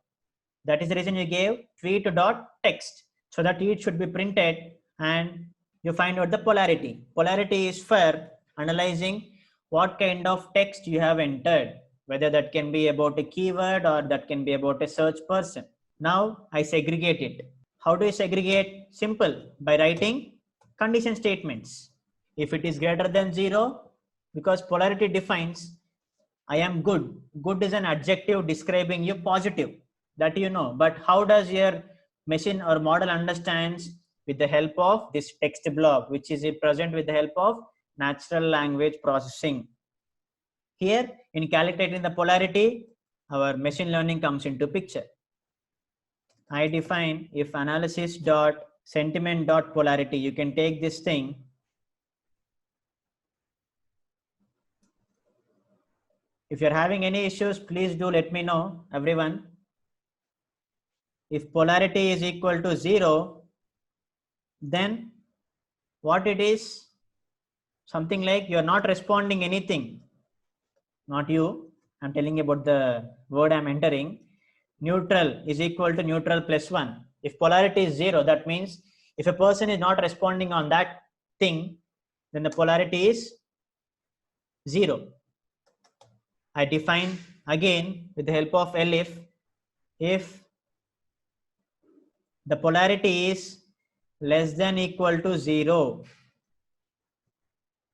That is the reason you gave tweet dot text, so that it should be printed and you find out the polarity. Polarity is for analyzing what kind of text you have entered, whether that can be about a keyword or that can be about a search person. Now I segregate it. How do you segregate? Simple, by writing condition statements. If it is greater than 0, because polarity defines I am good. Good is an adjective describing you positive, that you know. But how does your machine or model understands? With the help of this text blob, which is present with the help of natural language processing. Here, in calculating the polarity, our machine learning comes into picture. I define if analysis dot sentiment dot polarity. You can take this thing. If you're having any issues, please do let me know, everyone. If polarity is equal to 0, then what it is? Something like you're not responding anything. Not you. I'm telling you about the word I'm entering. Neutral is equal to neutral plus 1. If polarity is 0, that means if a person is not responding on that thing, then the polarity is 0. I define again with the help of elif, if the polarity is less than equal to 0,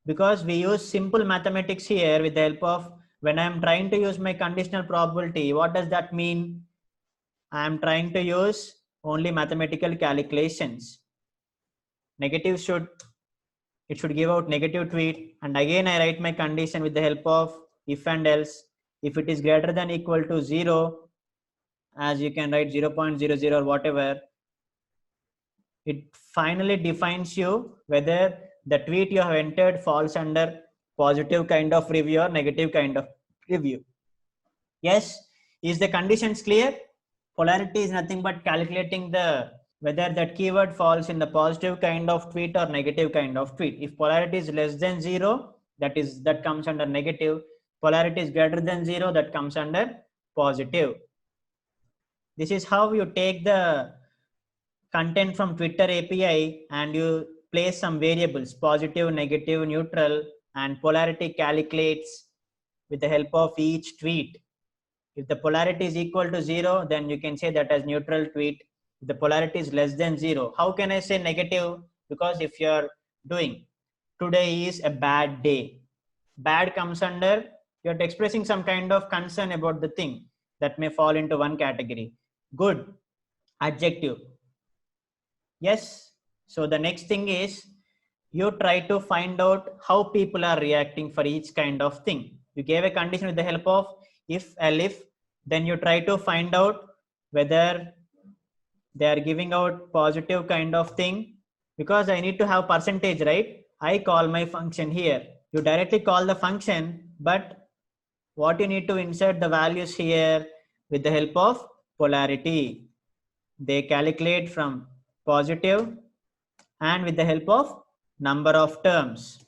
because we use simple mathematics here with the help of, when I am trying to use my conditional probability, what does that mean? I am trying to use only mathematical calculations. Negative should give out negative tweet, and again I write my condition with the help of if and else. If it is greater than equal to 0, as you can write 0.00 or whatever, it finally defines you whether the tweet you have entered falls under positive kind of review or negative kind of review. Yes, is the conditions clear? Polarity is nothing but calculating the whether that keyword falls in the positive kind of tweet or negative kind of tweet. If polarity is less than 0, that comes under negative. Polarity is greater than 0, that comes under positive. This is how you take the content from Twitter API and you place some variables, positive, negative, neutral, and polarity calculates with the help of each tweet. If the polarity is equal to 0, then you can say that as neutral tweet. If the polarity is less than 0, how can I say negative? Because if you're doing today is a bad day, bad comes under, you're expressing some kind of concern about the thing, that may fall into one category. Good, adjective. Yes. So the next thing is you try to find out how people are reacting for each kind of thing. You gave a condition with the help of if, elif, then you try to find out whether they are giving out positive kind of thing, because I need to have percentage, right? I call my function here. You directly call the function, but what you need to insert the values here with the help of polarity. They calculate from positive and with the help of number of terms.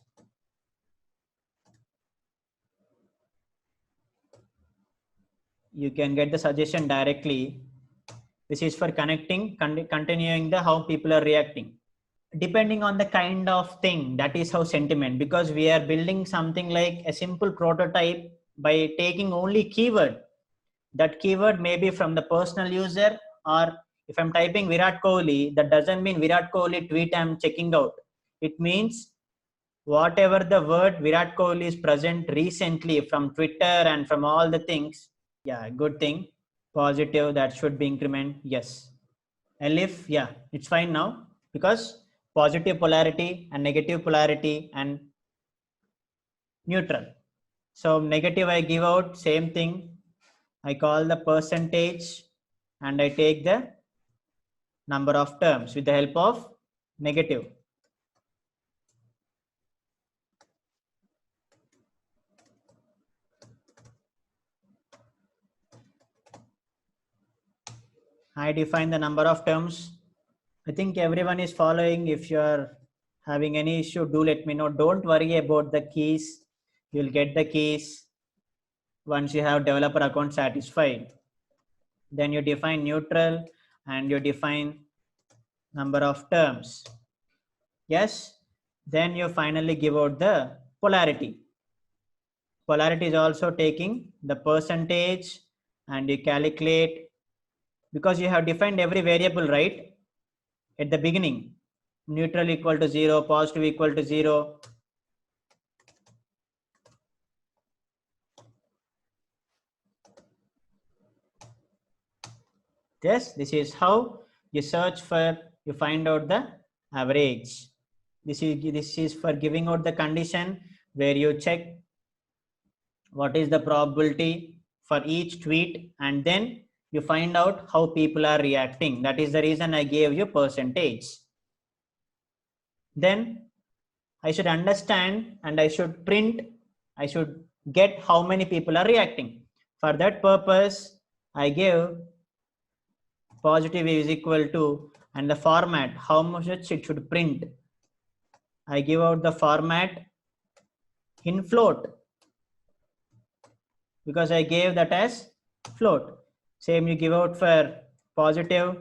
You can get the suggestion directly. This is for connecting, continuing the how people are reacting. Depending on the kind of thing, that is how sentiment, because we are building something like a simple prototype by taking only keyword. That keyword may be from the personal user, or if I'm typing Virat Kohli, that doesn't mean Virat Kohli tweet I'm checking out. It means whatever the word Virat Kohli is present recently from Twitter and from all the things. Yeah, good thing. Positive, that should be increment. Yes. Elif, yeah, it's fine now because positive polarity and negative polarity and neutral. So negative I give out same thing. I call the percentage and I take the number of terms with the help of negative. I define the number of terms. I think everyone is following. If you're having any issue, do let me know. Don't worry about the keys. You'll get the keys once you have developer account satisfied. Then you define neutral and you define number of terms. Yes. Then you finally give out the polarity. Polarity is also taking the percentage and you calculate, because you have defined every variable, right? At the beginning, neutral equal to 0, positive equal to 0. Yes, this is how you search for, you find out the average. This is for giving out the condition where you check what is the probability for each tweet, and then you find out how people are reacting. That is the reason I gave you percentage. Then I should understand and I should print, I should get how many people are reacting. For that purpose, I give positive is equal to, and the format, how much it should print. I give out the format in float because I gave that as float. Same you give out for positive,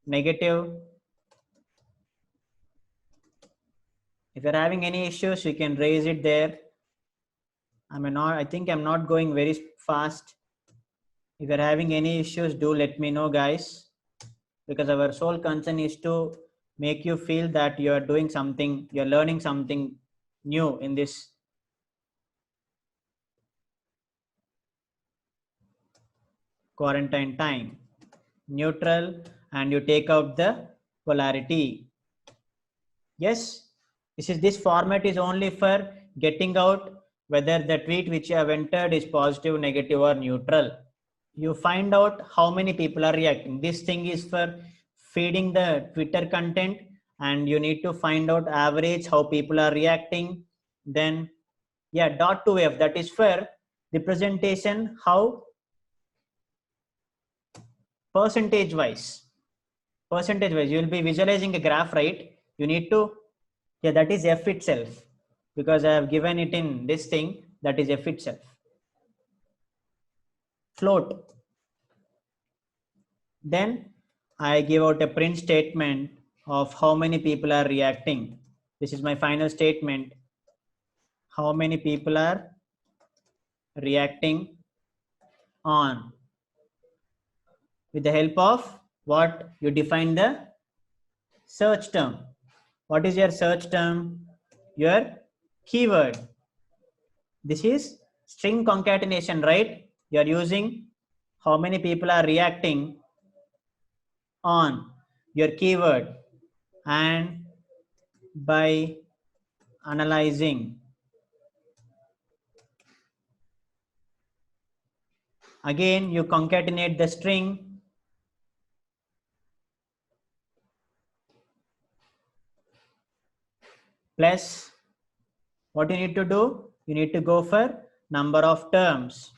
negative. If you're having any issues, you can raise it there. I think I'm not going very fast. If you're having any issues, do let me know, guys, because our sole concern is to make you feel that you are doing something, you're learning something new in this quarantine time. Neutral, and you take out the polarity. Yes, this format is only for getting out whether the tweet which you have entered is positive, negative, or neutral. You find out how many people are reacting. This thing is for feeding the Twitter content, and you need to find out average how people are reacting. Then yeah, dot to f, that is for representation, how percentage wise you will be visualizing a graph, right? You need to, yeah, that is f itself, because I have given it in this thing, that is f itself. Float. Then I give out a print statement of how many people are reacting. This is my final statement. How many people are reacting on, with the help of what you define the search term. What is your search term? Your keyword. This is string concatenation, right? You are using how many people are reacting on your keyword, and by analyzing, again you concatenate the string plus what you need to do, you need to go for number of terms.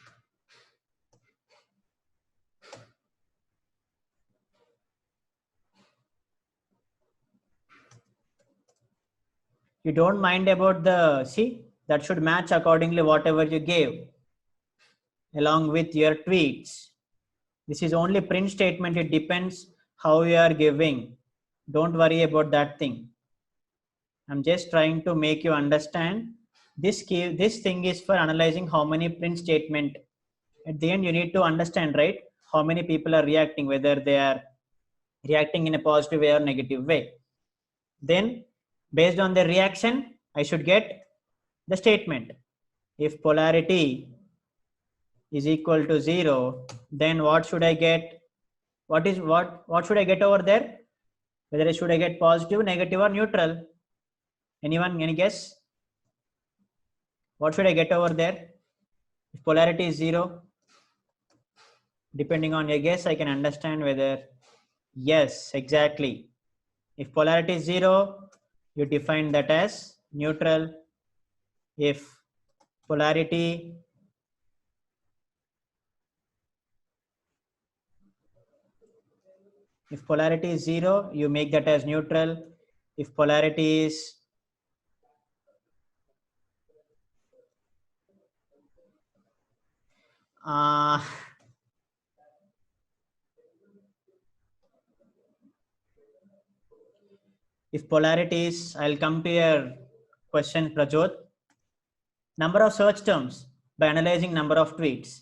You don't mind about the, see, that should match accordingly whatever you gave along with your tweets. This is only print statement. It depends how you are giving. Don't worry about that thing. I'm just trying to make you understand this key. This thing is for analyzing how many print statement. At the end, you need to understand, right? How many people are reacting, whether they are reacting in a positive way or negative way. Then based on the reaction, I should get the statement. If polarity is equal to 0, then what should I get? What should I get over there? Whether should I get positive, negative, or neutral? Anyone, any guess? What should I get over there? If polarity is 0, depending on your guess, I can understand whether, yes, exactly. If polarity is 0, you define that as neutral. If polarity is 0, you make that as neutral. If polarity is if polarity is, I'll come to your question, Prajot. Number of search terms by analyzing number of tweets.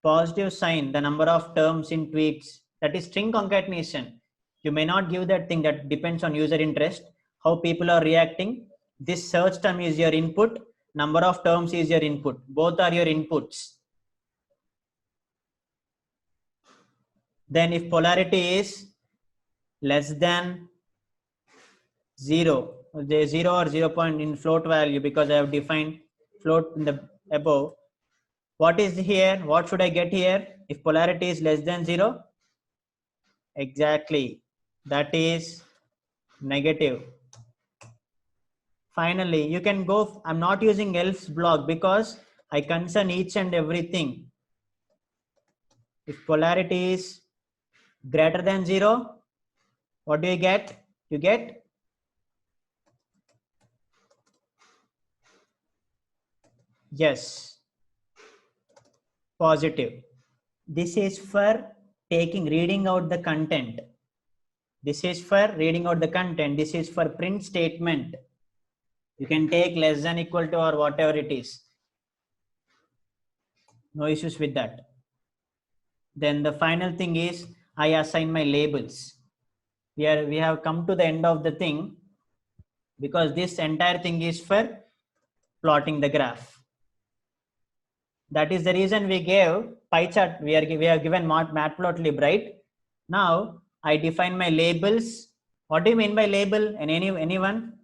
Positive sign, the number of terms in tweets, that is string concatenation. You may not give that thing, that depends on user interest, how people are reacting. This search term is your input, number of terms is your input. Both are your inputs. Then if polarity is less than 0, the 0 or 0 point in float value, because I have defined float in the above. What is here? What should I get here? If polarity is less than 0, exactly, that is negative. Finally, you can go, I'm not using else block because I concern each and everything. If polarity is greater than 0, what do you get? You get yes, positive. This is for reading out the content. This is for reading out the content. This is for print statement. You can take less than equal to or whatever it is. No issues with that. Then the final thing is I assign my labels. We have come to the end of the thing, because this entire thing is for plotting the graph. That is the reason we gave pie chart. We have given matplotlib, right? Now I define my labels. What do you mean by label? And anyone?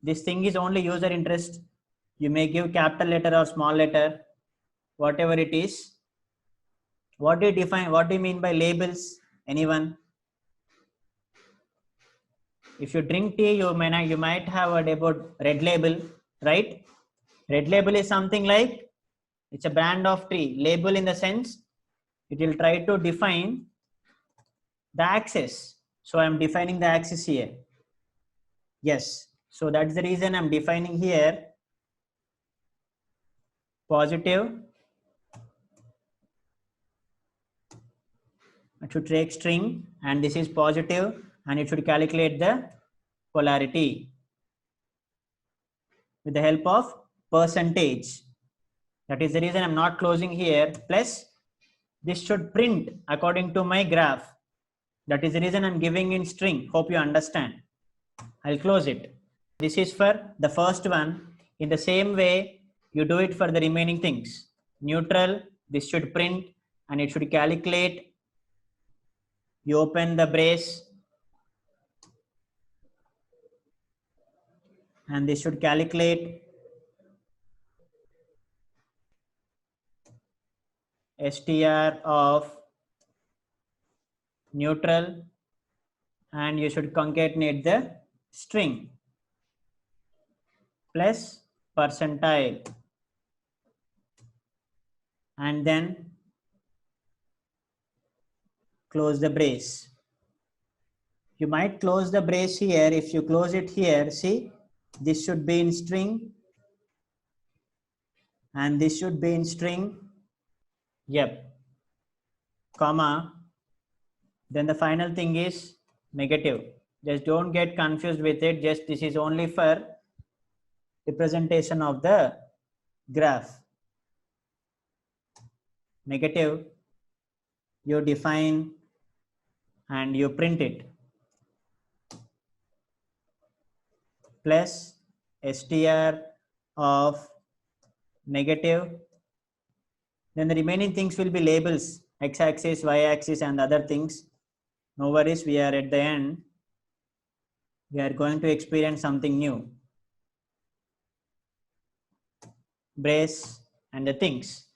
This thing is only user interest. You may give capital letter or small letter, whatever it is. What do you define? What do you mean by labels? Anyone? If you drink tea, you might have heard about Red Label, right? Red Label is something like, it's a brand of tea. Label in the sense, it will try to define the axis. So I'm defining the axis here. Yes. So that's the reason I'm defining here positive. It should take string, and this is positive, and it should calculate the polarity with the help of percentage. That is the reason I'm not closing here. Plus, this should print according to my graph. That is the reason I'm giving in string. Hope you understand. I'll close it. This is for the first one. In the same way, you do it for the remaining things. Neutral, this should print and it should calculate. You open the brace and this should calculate str of neutral, and you should concatenate the string plus percentile. and then close the brace. You might close the brace here. If you close it here, see, this should be in string and this should be in string. Yep. Comma. Then the final thing is negative. Just don't get confused with it. Just this is only for representation of the graph. Negative, you define and you print it. Plus str of negative. Then the remaining things will be labels, x-axis, y-axis and other things. No worries, we are at the end. We are going to experience something new. Brace and the things.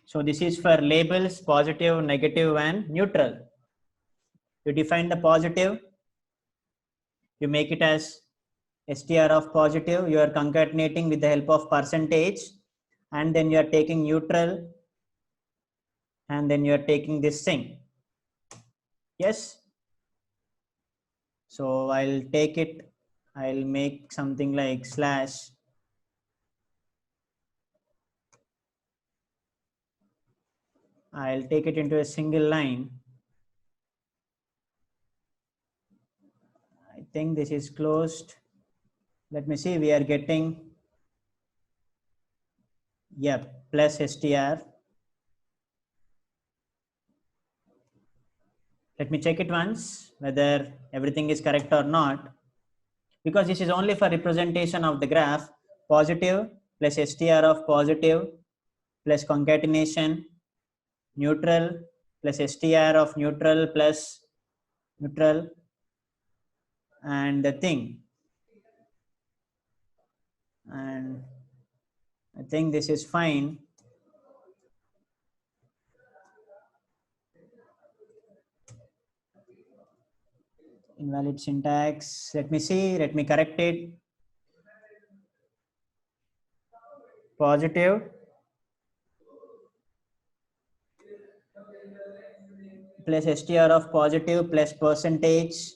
So this is for labels, positive, negative and neutral. You define the positive, you make it as str of positive, you are concatenating with the help of percentage, and then you are taking neutral, and then you are taking this thing. Yes. So I'll take it, I'll make something like slash I'll take it into a single line. I think this is closed. Let me see, we are getting, yep, plus str. Let me check it once whether everything is correct or not, because this is only for representation of the graph. Positive plus str of positive plus concatenation, neutral plus str of neutral plus neutral, and the thing. And I think this is fine. Invalid syntax. Let me see, let me correct it. Positive plus str of positive plus percentage.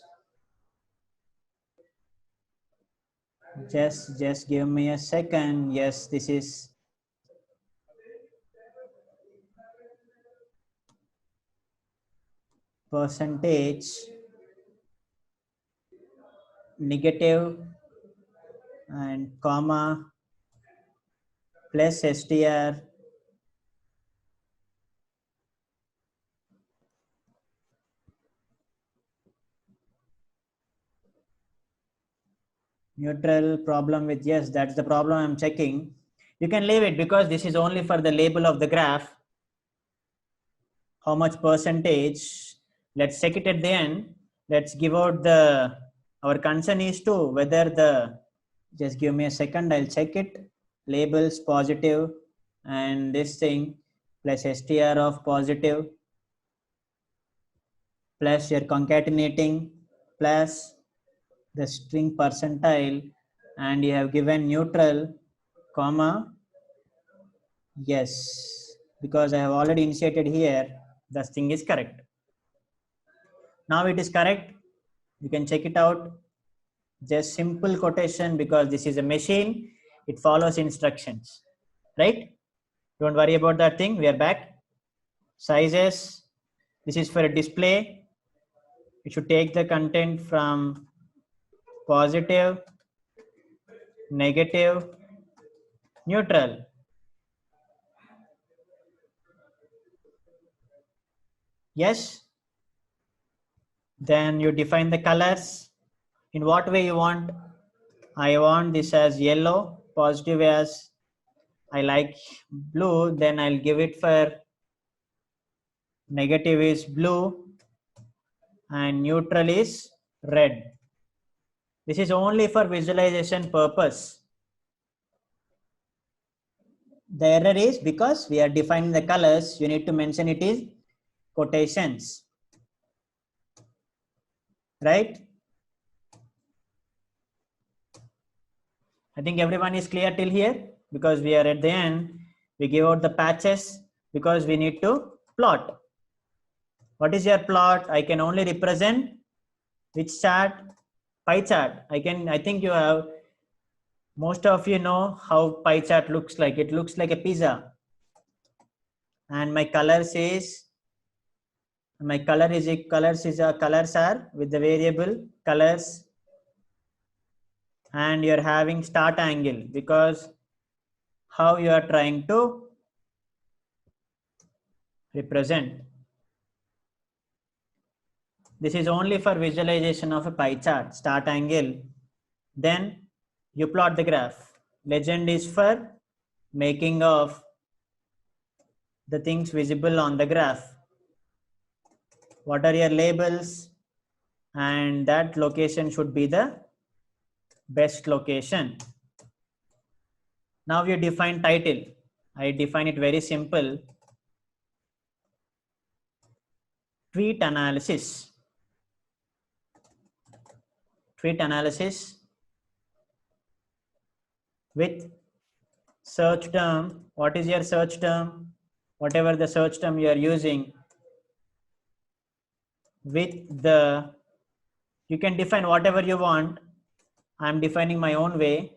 Just give me a second. Yes, this is percentage negative and comma plus str neutral. Problem with, yes, that's the problem I'm checking. You can leave it because this is only for the label of the graph. How much percentage? Let's check it at the end. Let's give out the, our concern is to whether the, just give me a second, I'll check it. Labels positive and this thing plus str of positive plus you're concatenating plus the string percentile and you have given neutral comma. Yes, because I have already initiated here, the thing is correct. Now it is correct. You can check it out. Just simple quotation because this is a machine. It follows instructions, right? Don't worry about that thing. We are back. Sizes. This is for a display. You should take the content from positive, negative, neutral. Yes. Then you define the colors. In what way you want? I want this as yellow, positive as I like blue, then I'll give it for negative is blue and neutral is red. This is only for visualization purpose. The error is because we are defining the colors, you need to mention it is quotations, right? I think everyone is clear till here because we are at the end. We give out the patches because we need to plot. What is your plot? I can only represent which chart? Pie chart. I think you have, most of you know how pie chart looks like. It looks like a pizza. And my colors are with the variable colors, and you're having start angle because how you are trying to represent. This is only for visualization of a pie chart, start angle. Then you plot the graph. Legend is for making of the things visible on the graph. What are your labels? And that location should be the best location. Now you define title. I define it very simple. Tweet analysis. Tweet analysis with search term. What is your search term? Whatever the search term you are using, with the, you can define whatever you want. I'm defining my own way.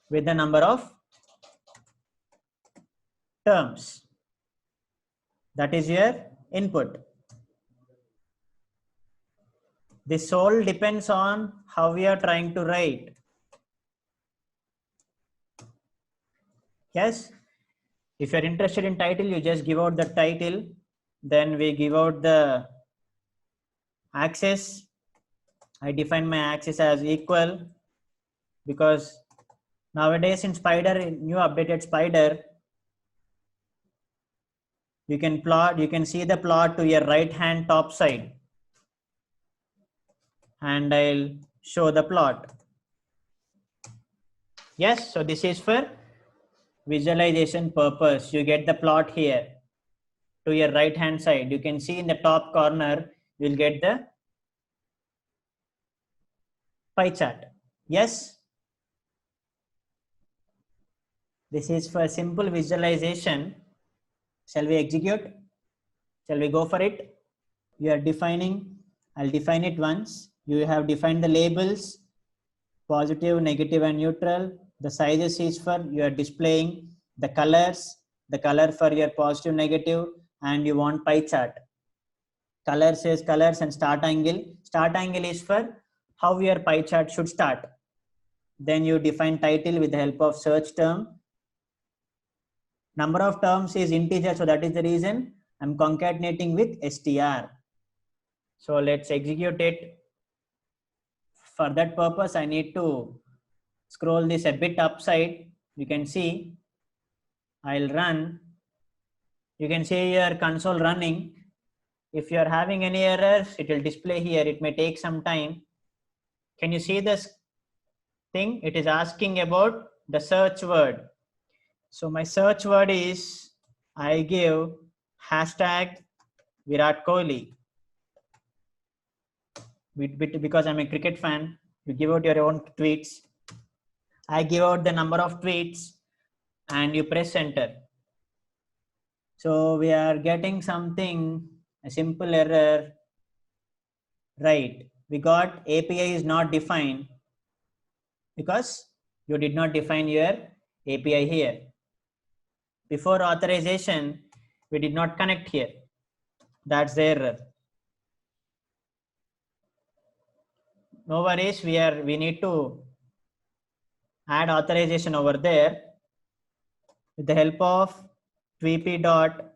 With the number of terms. That is your input. This all depends on how we are trying to write. Yes. If you're interested in title, you just give out the title. Then we give out the axis. I define my axis as equal because nowadays in Spider, in new updated Spider, you can plot, you can see the plot to your right hand top side. And I'll show the plot. Yes, so this is for visualization purpose. You get the plot here to your right hand side. You can see in the top corner, you'll get the pie chart. Yes. This is for simple visualization. Shall we execute? Shall we go for it? You are defining, I'll define it once. You have defined the labels, positive, negative, and neutral. The sizes is for you are displaying the colors, the color for your positive, negative, and you want pie chart. Color says colors and start angle. Start angle is for how your pie chart should start. Then you define title with the help of search term. Number of terms is integer, so that is the reason I'm concatenating with str. So let's execute it. For that purpose, I need to scroll this a bit upside. You can see I'll run. You can see your console running. If you're having any errors, it will display here. It may take some time. Can you see this thing? It is asking about the search word. So my search word is, I give hashtag Virat Kohli. Because I'm a cricket fan, you give out your own tweets. I give out the number of tweets and you press enter. So we are getting something, a simple error. Right. We got API is not defined because you did not define your API here. Before authorization, we did not connect here. That's the error. No worries, we need to add authorization over there with the help of VP dot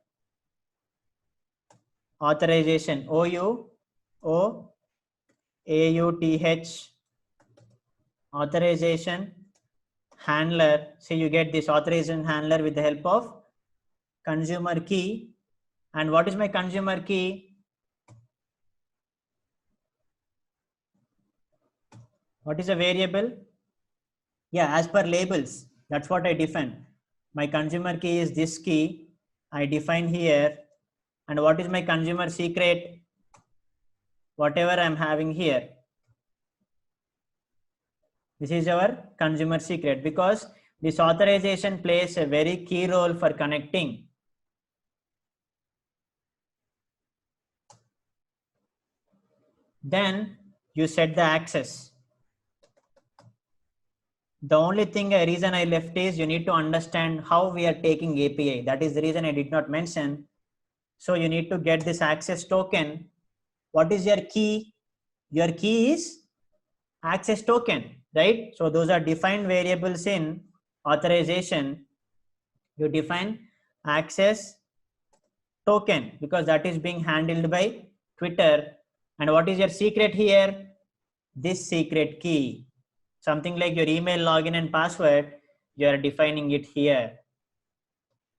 authorization OUTH authorization handler. So you get this authorization handler with the help of consumer key. And what is my consumer key? What is a variable? Yeah, as per labels. That's what I define. My consumer key is this key. I define here. And what is my consumer secret? Whatever I'm having here. This is our consumer secret, because this authorization plays a very key role for connecting. Then you set the access. The only reason I left is you need to understand how we are taking API. That is the reason I did not mention. So you need to get this access token. What is your key? Your key is access token, right? So those are defined variables in authorization. You define access token because that is being handled by Twitter. And what is your secret here? This secret key. Something like your email login and password, you are defining it here.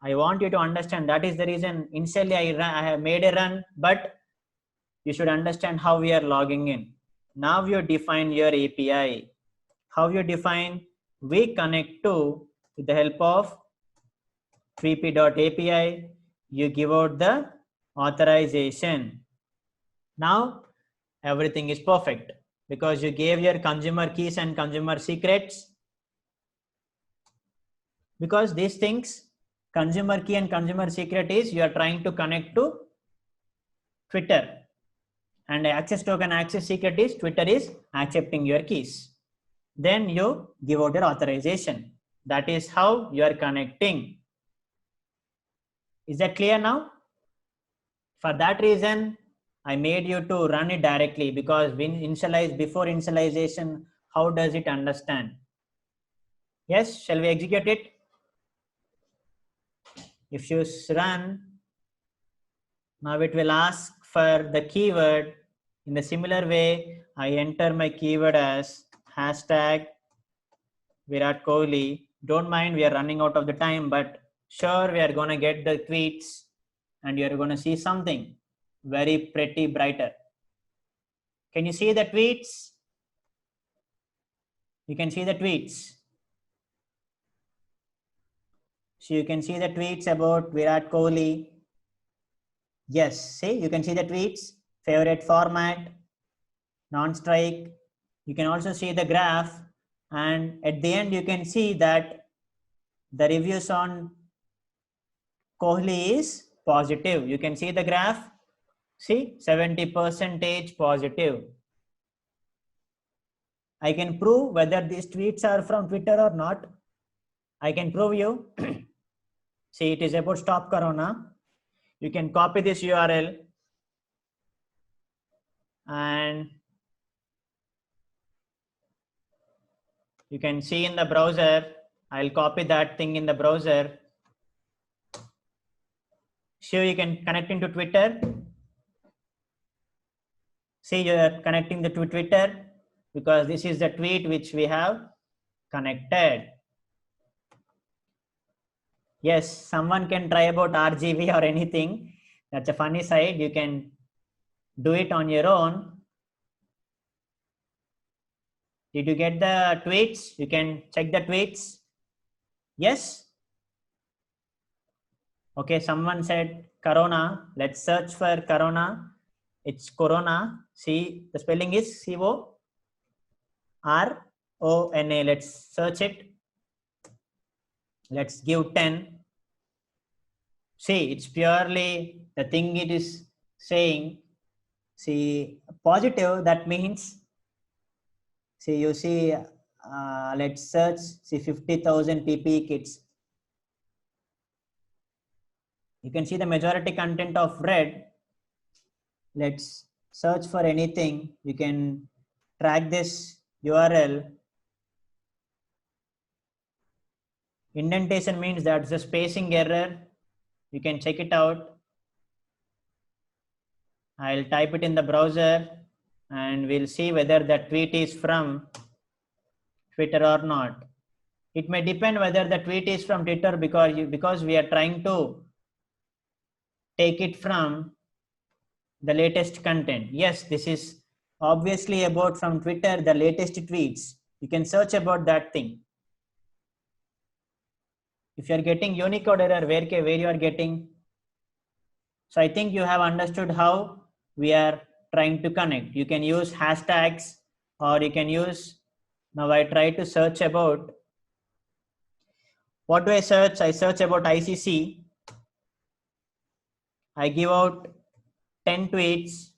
I want you to understand that is the reason initially I have made a run, but you should understand how we are logging in. Now you define your API. How you define? We connect to with the help of 3p.api. You give out the authorization. Now everything is perfect because you gave your consumer keys and consumer secrets. Because these things, consumer key and consumer secret is you are trying to connect to Twitter, and access token access secret is Twitter is accepting your keys. Then you give out your authorization. That is how you are connecting. Is that clear now? For that reason, I made you to run it directly, because when initialize, before initialization, how does it understand? Yes, shall we execute it? If you run, now it will ask for the keyword. In the similar way, I enter my keyword as hashtag Virat Kohli. Don't mind, we are running out of the time, but sure, we are going to get the tweets and you're going to see something very pretty brighter. Can you see the tweets? You can see the tweets. So you can see the tweets about Virat Kohli. Yes, see, you can see the tweets, favorite format, non-strike. You can also see the graph, and at the end you can see that the reviews on Kohli is positive. You can see the graph. See, 70% positive. I can prove whether these tweets are from Twitter or not. I can prove you. See, it is about Stop Corona. You can copy this URL and you can see in the browser. I'll copy that thing in the browser. So you can connect into Twitter. See, you are connecting to Twitter because this is the tweet which we have connected. Yes, someone can try about RGB or anything. That's a funny side. You can do it on your own. Did you get the tweets? You can check the tweets. Yes. Okay, someone said Corona. Let's search for Corona. It's Corona. See, the spelling is C-O-R-O-N-A. Let's search it. Let's give 10. See, it's purely the thing it is saying. See, positive, that means, see, you see, let's search, see, 50,000 PPE kits. You can see the majority content of red. Let's search for anything. You can track this URL. Indentation means that's the spacing error. You can check it out. I'll type it in the browser and we'll see whether the tweet is from Twitter or not. It may depend whether the tweet is from Twitter because we are trying to take it from the latest content. Yes, this is obviously about from Twitter, the latest tweets. You can search about that thing. If you are getting Unicode error, where you are getting? So I think you have understood how we are trying to connect. You can use hashtags or you can use Now I try to search about, what do I search? I search about ICC. I give out 10 tweets.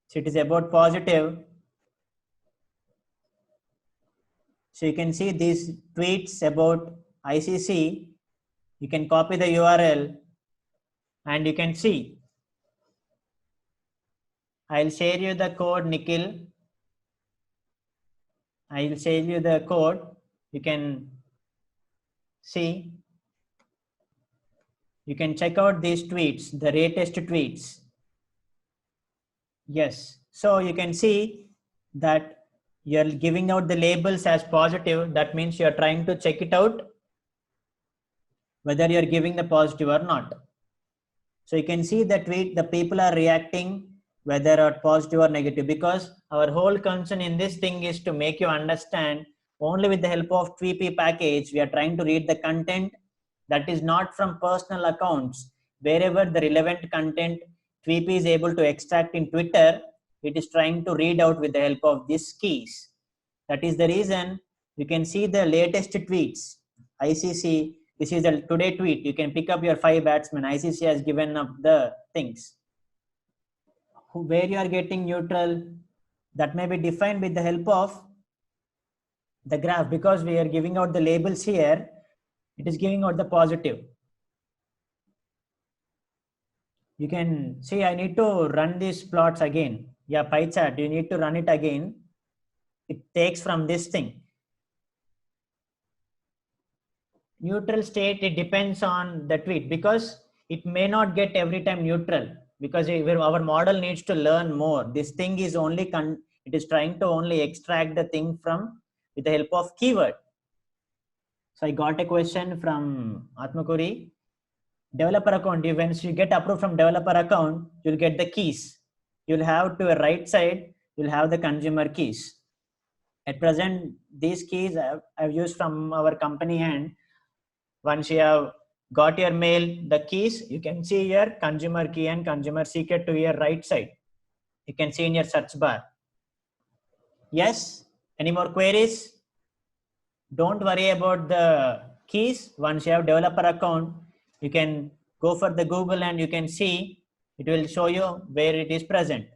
So it is about positive. So you can see these tweets about ICC. You can copy the URL and you can see. I'll share you the code, Nikhil. I'll share you the code. You can see. You can check out these tweets, the latest tweets. Yes. So you can see that you're giving out the labels as positive. That means you're trying to check it out whether you're giving the positive or not. So you can see the tweet, the people are reacting whether or positive or negative, because our whole concern in this thing is to make you understand only with the help of Tweepy package. We are trying to read the content that is not from personal accounts. Wherever the relevant content Tweepy is able to extract in Twitter, it is trying to read out with the help of these keys. That is the reason you can see the latest tweets. ICC, this is the today tweet. You can pick up your 5 batsmen. ICC has given up the things. Where you are getting neutral, that may be defined with the help of the graph, because we are giving out the labels here. It is giving out the positive. You can see I need to run these plots again. Yeah, pie chart, you need to run it again. It takes from this thing. Neutral state, it depends on the tweet, because it may not get every time neutral, because our model needs to learn more. This thing is only, it is trying to only extract the thing from with the help of keyword. So I got a question from Atmakuri. Developer account, once you get approved from developer account, you'll get the keys. You'll have to the right side, you'll have the consumer keys. At present, these keys I've used from our company hand. Once you have got your mail, the keys, you can see your consumer key and consumer secret to your right side. You can see in your search bar. Yes, any more queries? Don't worry about the keys. Once you have developer account, you can go for the Google and you can see, it will show you where it is present.